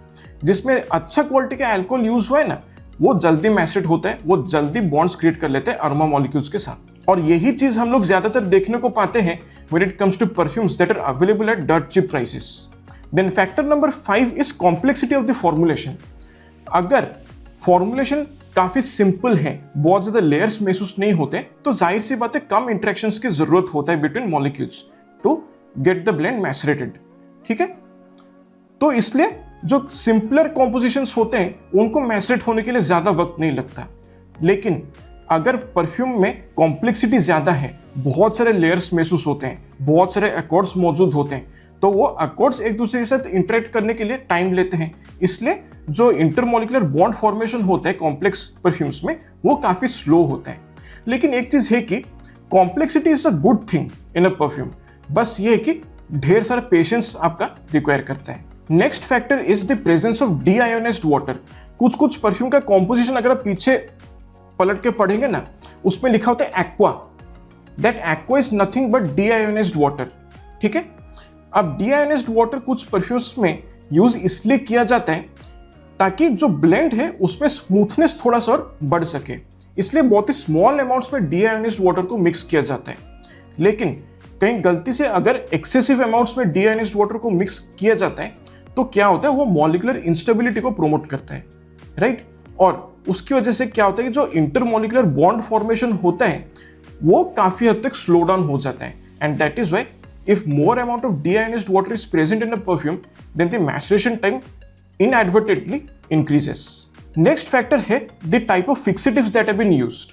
जिसमें अच्छा क्वालिटी का अल्कोहल यूज हुआ है ना, वो जल्दी मैचरेट होता है, वो जल्दी बॉन्ड्स क्रिएट कर लेते हैं अरोमा मॉलिक्यूल्स के साथ। और यही चीज हम लोग ज्यादातर देखने को पाते हैं when it comes to perfumes that are available at dirt cheap prices. Then factor number 5 is complexity of the formulation. अगर फॉर्मुलेशन काफी सिंपल है, बहुत ज्यादा लेयर्स महसूस नहीं होते, तो जाहिर सी बात है कम इंटरेक्शंस की जरूरत होता है between molecules to get the blend macerated, ठीक है। तो इसलिए जो सिंपलर कॉम्पोजिशंस होते हैं उनको मैचरेट होने के लिए ज्यादा वक्त नहीं लगता। लेकिन अगर परफ्यूम में कॉम्प्लेक्सिटी ज्यादा है, बहुत सारे लेयर्स महसूस होते हैं, बहुत सारे अकॉर्ड्स मौजूद होते हैं, तो वो अकॉर्ड्स एक दूसरे के साथ इंटरेक्ट करने के लिए टाइम लेते हैं, इसलिए जो इंटरमोलिकुलर बॉन्ड फॉर्मेशन होता है कॉम्प्लेक्स परफ्यूम्स में वो काफी स्लो होता है। लेकिन एक चीज है कि complexity is a good thing in a perfume, बस ये है कि ढेर सारा पेशेंस आपका रिक्वायर करता है। Next factor is the presence of deionised water. कुछ कुछ परफ्यूम का कॉम्पोजिशन अगर आप पीछे पलट के पढ़ेंगे ना, उसमें लिखा होता है aqua. That aqua is nothing but deionised water. ठीक है, अब डीआयोनाइज्ड वाटर कुछ परफ्यूम्स में यूज इसलिए किया जाता है ताकि जो ब्लेंड है उसमें स्मूथनेस थोड़ा सा और बढ़ सके, इसलिए बहुत ही स्मॉल अमाउंट्स में डीआयोनाइज्ड वाटर को मिक्स किया जाता है। लेकिन कहीं गलती से अगर एक्सेसिव अमाउंट्स में डीआयोनाइज्ड वाटर को मिक्स किया जाता है तो क्या होता है, वो मॉलिक्यूलर इंस्टेबिलिटी को प्रोमोट करता है, राइट। और उसकी वजह से क्या होता है कि जो इंटरमॉलिक्यूलर बॉन्ड फॉर्मेशन होता है वो काफी हद तक स्लो डाउन हो जाता है। And that is why if more amount of deionized water is present in a perfume, then the maceration time inadvertently increases. Next factor है the type of fixatives that have been used.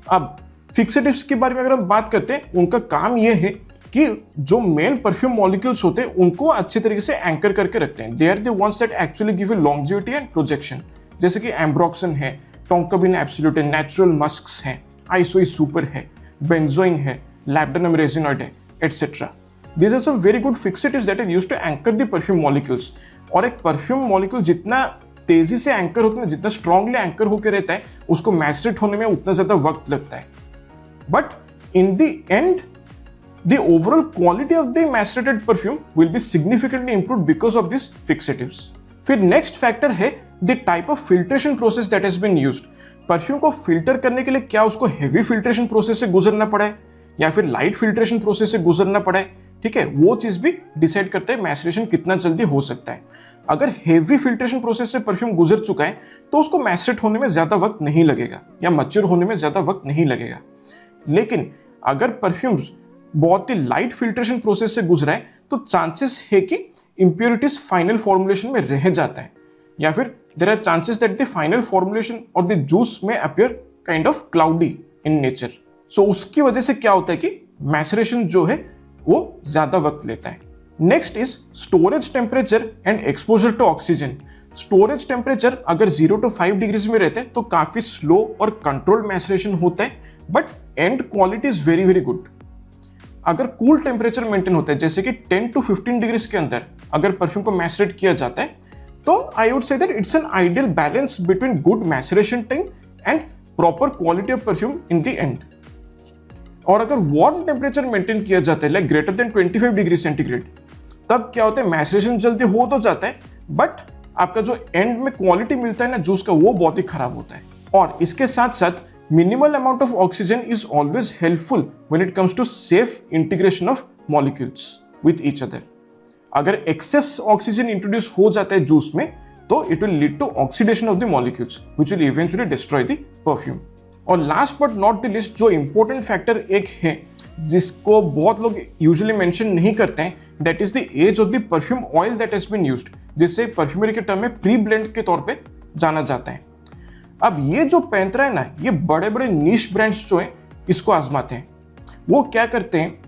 अब fixatives के बारे में अगर हम बात करते हैं, उनका काम ये है कि जो मेन परफ्यूम मॉलिक्यूल्स होते हैं उनको अच्छे तरीके से एंकर करके रखते हैं। They are the ones that actually give you longevity and projection. जैसे कि एम्ब्रोक्सन है, टोंकाबिन एब्सोल्यूट है, नेचुरल मस्क्स है, आइसोई सुपर है, बेंजोइन है, लैब्डानम रेजिनॉइड है, etcetera. These are some very good fixatives that are used to anchor the perfume molecules. और एक परफ्यूम मॉलिक्यूल जितना तेजी से एंकर होता है, जितना स्ट्रांगली एंकर होकर रहता है, उसको मैसरेट होने में उतना ज्यादा वक्त लगता है। But in the end the overall quality of the macerated perfume will be significantly improved because of this fixatives. फिर नेक्स्ट फैक्टर है the type of filtration process that has been used. Perfume को filter करने के लिए क्या उसको heavy filtration process से गुजरना पड़ा है या फिर लाइट फिल्ट्रेशन प्रोसेस से गुजरना पड़ा है, ठीक है, वो चीज भी डिसाइड करता है मैसरेशन कितना जल्दी हो सकता है। अगर हेवी फिल्ट्रेशन प्रोसेस से परफ्यूम गुजर चुका है तो उसको मैसरेट होने में ज्यादा वक्त नहीं लगेगा या मैच्योर होने में ज्यादा वक्त नहीं लगेगा। लेकिन अगर परफ्यूम्स बहुत ही लाइट फिल्ट्रेशन प्रोसेस से गुजरा है तो चांसेस है कि इंप्योरिटीज फाइनल फॉर्मुलेशन में रह जाता है, या फिर there are chances that the final formulation और द जूस में appear kind of cloudy in nature. So उसकी वजह से क्या होता है कि मैसरेशन जो है वो ज्यादा वक्त लेता है। Next is storage temperature and exposure to oxygen. Storage temperature अगर 0 to 5 डिग्रीज में रहते हैं तो काफी स्लो और कंट्रोल्ड मैसरेशन होता है, but and quality is very very good. अगर कूल टेम्परेचर मेंटेन होता है, जैसे कि 10 to 15 डिग्रीज के अंदर अगर परफ्यूम को मैसरेट किया जाता है, तो आई would say that it's an ideal balance between good maceration time and proper quality of perfume in the and. और अगर वार्म टेम्परेचर मेंटेन किया जाता है like greater than 25 degree centigrade, तब क्या होता है, मैसरेशन जल्दी हो तो जाता है, बट आपका जो एंड में क्वालिटी मिलता है ना जूस का, वो बहुत ही खराब होता है। और इसके साथ साथ minimal amount of oxygen is always helpful when it comes to safe integration of molecules with each other. अगर एक्सेस ऑक्सीजन इंट्रोड्यूस हो जाता है जूस में तो it will lead to oxidation of the molecules which will eventually destroy the perfume. और last but not the least, जो important factor एक है जिसको बहुत लोग यूजुअली मेंशन नहीं करते हैं, that is the age of the perfume oil that has been used, जिसे परफ्यूमरी के टर्म में प्री ब्लेंड के तौर पे जाना जाता है। अब ये जो पैंतरा है ना, ये बड़े बड़े नीश ब्रांड्स जो हैं इसको आजमाते हैं। वो क्या करते हैं,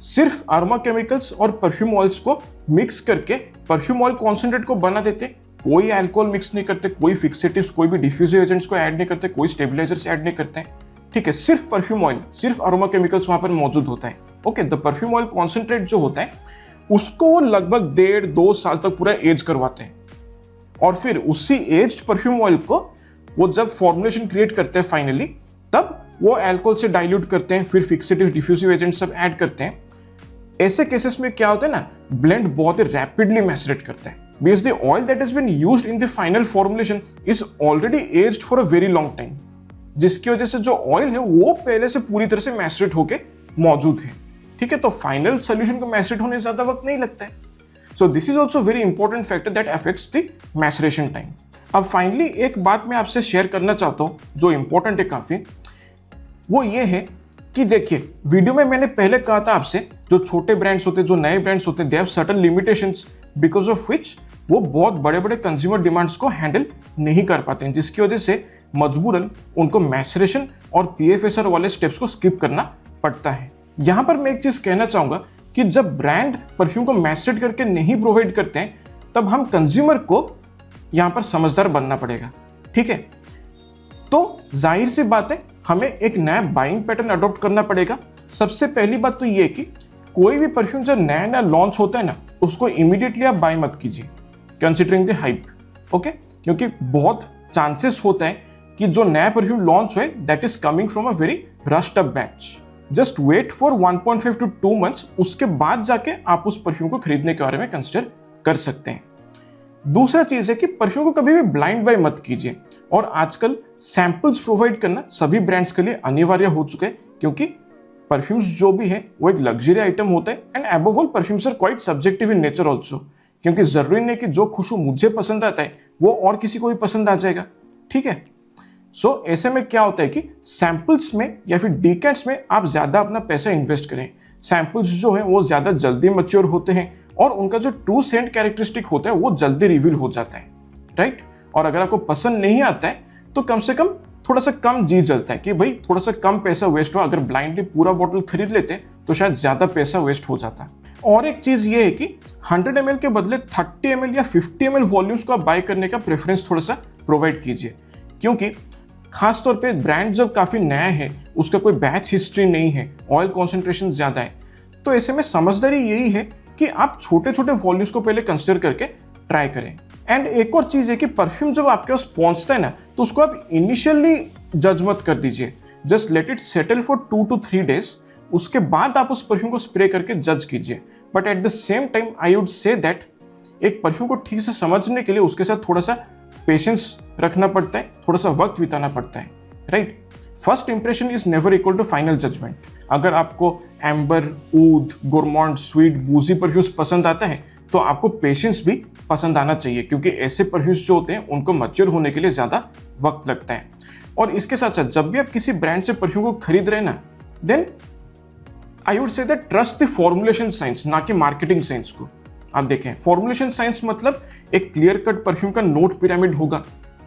सिर्फ अरोमा केमिकल्स और परफ्यूम ऑयल्स को मिक्स करके परफ्यूम ऑयल कॉन्सेंट्रेट को बना देते, कोई अल्कोहल मिक्स नहीं करते, कोई फिक्सेटिव्स, कोई भी डिफ्यूजिव एजेंट्स को ऐड नहीं करते, कोई स्टेबलाइजर्स ऐड नहीं करते हैं, ठीक है, सिर्फ परफ्यूम ऑयल, सिर्फ अरोमा केमिकल्स वहां पर मौजूद होता है। Okay, the perfume oil concentrate जो होता है उसको वो लगभग 1.5-2 साल तक पूरा एज करवाते हैं, और फिर उसी एज्ड परफ्यूम ऑयल को वो जब फॉर्मुलेशन क्रिएट करते हैं फाइनली, तब वो अल्कोहल से डाइल्यूट करते हैं, फिर फिक्सेटिव डिफ्यूजिव एजेंट सब ऐड करते हैं। ऐसे केसेस में क्या होता है ना, ब्लेंड बहुत ही रैपिडली मैसरेट करता है, because the oil that has been used in the final formulation is already aged for a very long time, जिसकी वजह से जो ऑयल है वो पहले से पूरी तरह से मैसरेट होके मौजूद है, ठीक है। तो फाइनल सोल्यूशन को मैसरेट होने ज्यादा वक्त नहीं लगता है। So this is also very important factor that affects the maceration time. अब फाइनली एक बात मैं आपसे शेयर करना चाहता हूँ जो इंपॉर्टेंट है काफी, वो ये है कि देखिए, वीडियो में मैंने पहले कहा था आपसे, जो छोटे ब्रांड्स होते हैं, जो नए ब्रांड्स होते हैं, they have certain limitations because of which वो बहुत बड़े बड़े कंज्यूमर डिमांड्स को हैंडल नहीं कर पाते हैं, जिसकी वजह से मजबूरन उनको मैसरेशन और पीएफएसआर वाले स्टेप्स को स्किप करना पड़ता है। यहां पर मैं एक चीज कहना चाहूंगा कि जब ब्रांड परफ्यूम को मैसरेट करके नहीं प्रोवाइड करते हैं, तब हम कंज्यूमर को यहाँ पर समझदार बनना पड़ेगा, ठीक है। तो जाहिर सी बात है, हमें एक नया बाइंग पैटर्न अडॉप्ट करना पड़ेगा। सबसे पहली बात तो ये कि कोई भी परफ्यूम जब नया नया लॉन्च होता है ना, उसको इमीडिएटली आप बाय मत कीजिए कंसिडरिंग द हाइप, ओके। क्योंकि बहुत चांसेस होता है कि जो नया परफ्यूम लॉन्च हुए that is coming from a very rushed up batch. Just wait for 1.5 to 2 months, उसके बाद जाके आप उस परफ्यूम को खरीदने के बारे में कंसिडर कर सकते हैं। दूसरा चीज है कि परफ्यूम को कभी भी ब्लाइंड बाय मत कीजिए, और आजकल सैंपल्स प्रोवाइड करना सभी ब्रांड्स के लिए अनिवार्य हो चुका है, क्योंकि परफ्यूम्स जो भी है वो एक लग्जरी आइटम होता है, and above all perfumes are quite subjective in nature also, क्योंकि जरूरी नहीं कि जो खुशबू मुझे पसंद आता है वो और किसी को भी पसंद आ जाएगा, ठीक है। सो ऐसे में क्या होता है कि सैंपल्स में या फिर डीकेड्स में आप ज्यादा अपना पैसा इन्वेस्ट करें। सैंपल्स जो है वो ज्यादा जल्दी मैच्योर होते हैं, और उनका जो ट्रू सेंट कैरेक्टरिस्टिक होता है वो जल्दी रिवील हो जाता है, राइट। और अगर आपको पसंद नहीं आता है तो कम से कम थोड़ा सा कम जी जलता है कि भाई थोड़ा सा कम पैसा वेस्ट हो। अगर ब्लाइंडली पूरा बॉटल खरीद लेते तो शायद ज्यादा पैसा वेस्ट हो जाता। और एक चीज ये है कि 100 ml के बदले 30 ml या 50 ml वॉल्यूम्स को आप बाय करने का प्रेफरेंस थोड़ा सा प्रोवाइड कीजिए, क्योंकि खासतौर पे ब्रांड जब काफी नया है, उसका कोई बैच हिस्ट्री नहीं है, ऑयल कॉन्सेंट्रेशन ज्यादा है, तो ऐसे में समझदारी यही है कि आप छोटे छोटे वॉल्यूम्स को पहले कंसिडर करके ट्राई करें। एंड एक और चीज है कि परफ्यूम जब आपके पास पहुंचता है ना, तो उसको आप इनिशियली जज मत कर दीजिए, just let it settle for 2 to 3 days, उसके बाद आप उस परफ्यूम को स्प्रे करके जज कीजिए। But at the same time I would say that एक परफ्यूम को ठीक से समझने के लिए उसके साथ थोड़ा सा पेशेंस रखना पड़ता है, थोड़ा सा वक्त बिताना पड़ता है, right. First impression is never equal to final judgement. अगर आपको एम्बर, ऊद, गोरमॉन्ड, स्वीट, बूजी परफ्यूम्स पसंद आता है तो आपको पेशेंस भी पसंद आना चाहिए, क्योंकि ऐसे परफ्यूम्स जो होते हैं उनको मैच्योर होने के लिए ज्यादा वक्त लगता है। और इसके साथ साथ जब भी आप किसी ब्रांड से परफ्यूम को खरीद रहे हैं ना, then I would say that trust the formulation science, ना कि मार्केटिंग साइंस को। आप देखें, फॉर्मुलेशन साइंस मतलब एक क्लियर कट परफ्यूम का नोट पिरामिड होगा,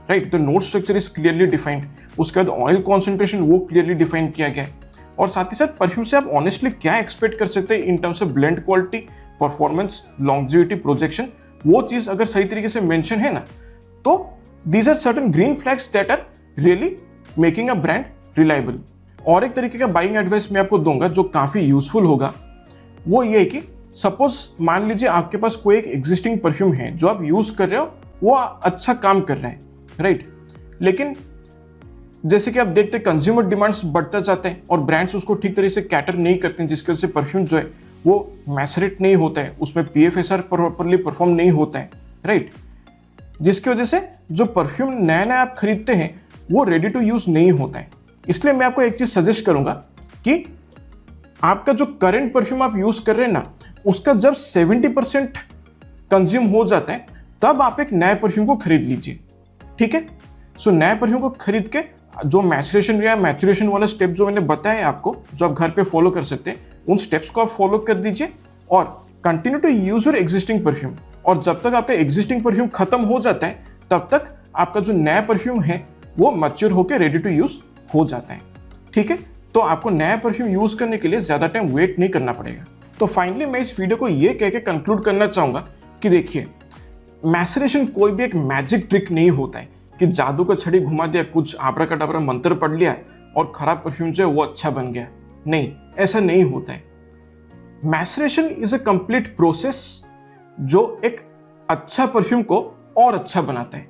right. The note structure is clearly defined, उसके बाद ऑयल कॉन्सेंट्रेशन वो क्लियरली डिफाइन किया गया है, और साथ ही साथ परफ्यूम से आप ऑनेस्टली क्या एक्सपेक्ट कर सकते हैं in terms of blend quality, performance, longevity, projection, वो चीज अगर सही तरीके से मेंशन है ना, तो these are certain green flags that are really making a brand reliable. और एक तरीके का बाइंग एडवाइस मैं आपको दूंगा जो काफी यूजफुल होगा, वो ये है कि सपोज मान लीजिए आपके पास कोई एक एग्जिस्टिंग परफ्यूम है जो आप यूज कर रहे हो, वो अच्छा काम कर रहा है, राइट। लेकिन जैसे कि आप देखते हैं कंज्यूमर डिमांड्स बढ़ता जाते हैं और ब्रांड्स उसको ठीक तरीके से कैटर नहीं करते हैं, जिसकी वजह से परफ्यूम जो है वो मैसरेट नहीं होता है, उसमें PFSR प्रॉपरली परफॉर्म नहीं होता है, राइट। जिसकी वजह से जो परफ्यूम नया नया आप खरीदते हैं वो रेडी टू यूज नहीं होता है। इसलिए मैं आपको एक चीज सजेस्ट करूंगा कि आपका जो करंट परफ्यूम आप यूज कर रहे हैं ना, उसका जब 70% कंज्यूम हो जाता है तब आप एक नया परफ्यूम को खरीद लीजिए, ठीक है। सो नया परफ्यूम को खरीद के जो मैचुरेशन या मैचुरेशन वाला स्टेप जो मैंने बताया आपको, जो आप घर पे फॉलो कर सकते हैं, उन स्टेप्स को आप फॉलो कर दीजिए और continue to use your existing perfume. और जब तक आपका एग्जिस्टिंग परफ्यूम खत्म हो जाता है तब तक आपका जो नया परफ्यूम है वो मैच्योर होकर रेडी टू यूज हो जाता है, ठीक है। तो आपको नया परफ्यूम यूज करने के लिए ज्यादा टाइम वेट नहीं करना पड़ेगा। तो फाइनली मैं इस वीडियो को ये कह के कंक्लूड करना चाहूंगा कि देखिए, मैसरेशन कोई भी एक मैजिक ट्रिक नहीं होता है कि जादू का छड़ी घुमा दिया, कुछ आबराकाडाबरा मंत्र पढ़ लिया और खराब परफ्यूम जो है वो अच्छा बन गया। नहीं, ऐसा नहीं होता है। Maceration is a complete process जो एक अच्छा परफ्यूम को और अच्छा बनाता है,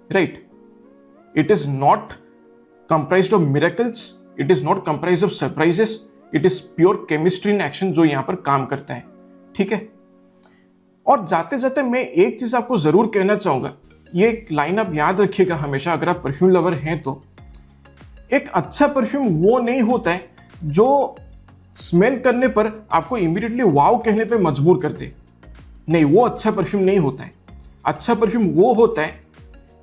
right. It is not comprised of miracles, it is not comprised of surprises, it is pure chemistry in action जो यहां पर काम करता है, ठीक है। और जाते जाते मैं एक चीज आपको जरूर कहना चाहूंगा, ये एक लाइन आप याद रखिएगा हमेशा अगर आप परफ्यूम लवर हैं तो, एक अच्छा परफ्यूम वो नहीं होता है जो स्मेल करने पर आपको इमीडिएटली वाव कहने पे मजबूर कर दे। नहीं, वो अच्छा परफ्यूम नहीं होता है। अच्छा परफ्यूम वो होता है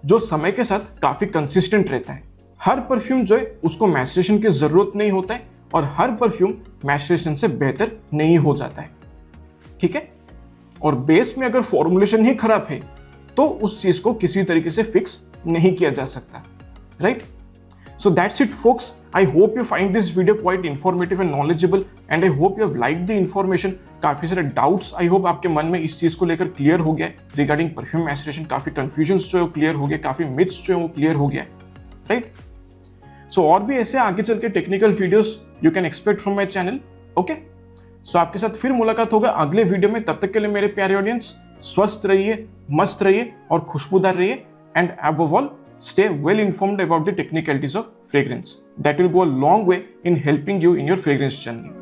जो समय के साथ काफी कंसिस्टेंट रहता है। हर परफ्यूम जो है उसको मैचुरेशन की जरूरत नहीं होता है और हर परफ्यूम मैचुरेशन से बेहतर नहीं हो जाता है, ठीक है। और बेस में अगर फॉर्मुलेशन ही खराब है तो उस चीज को किसी तरीके से फिक्स नहीं किया जा सकता, right. So that's it, folks. I hope you find this video quite informative and knowledgeable, and I hope you have liked the information. काफी सारे doubts I hope आपके मन में इस चीज को लेकर क्लियर हो गया regarding perfume maceration. काफी confusions जो है वो क्लियर हो गया, काफी myths जो है वो क्लियर हो गया, right? So और भी ऐसे आगे चल के technical videos you can expect from my channel. Okay? So आपके साथ फिर मुलाकात होगा अगले वीडियो में. तब तक के लिए मेरे प्यारे ऑडियंस, स्वस्थ रहिए, मस्त रहिए और खुशबूदार रहिए, and above all, stay well informed about the technicalities of fragrance. That will go a long way in helping you in your fragrance journey.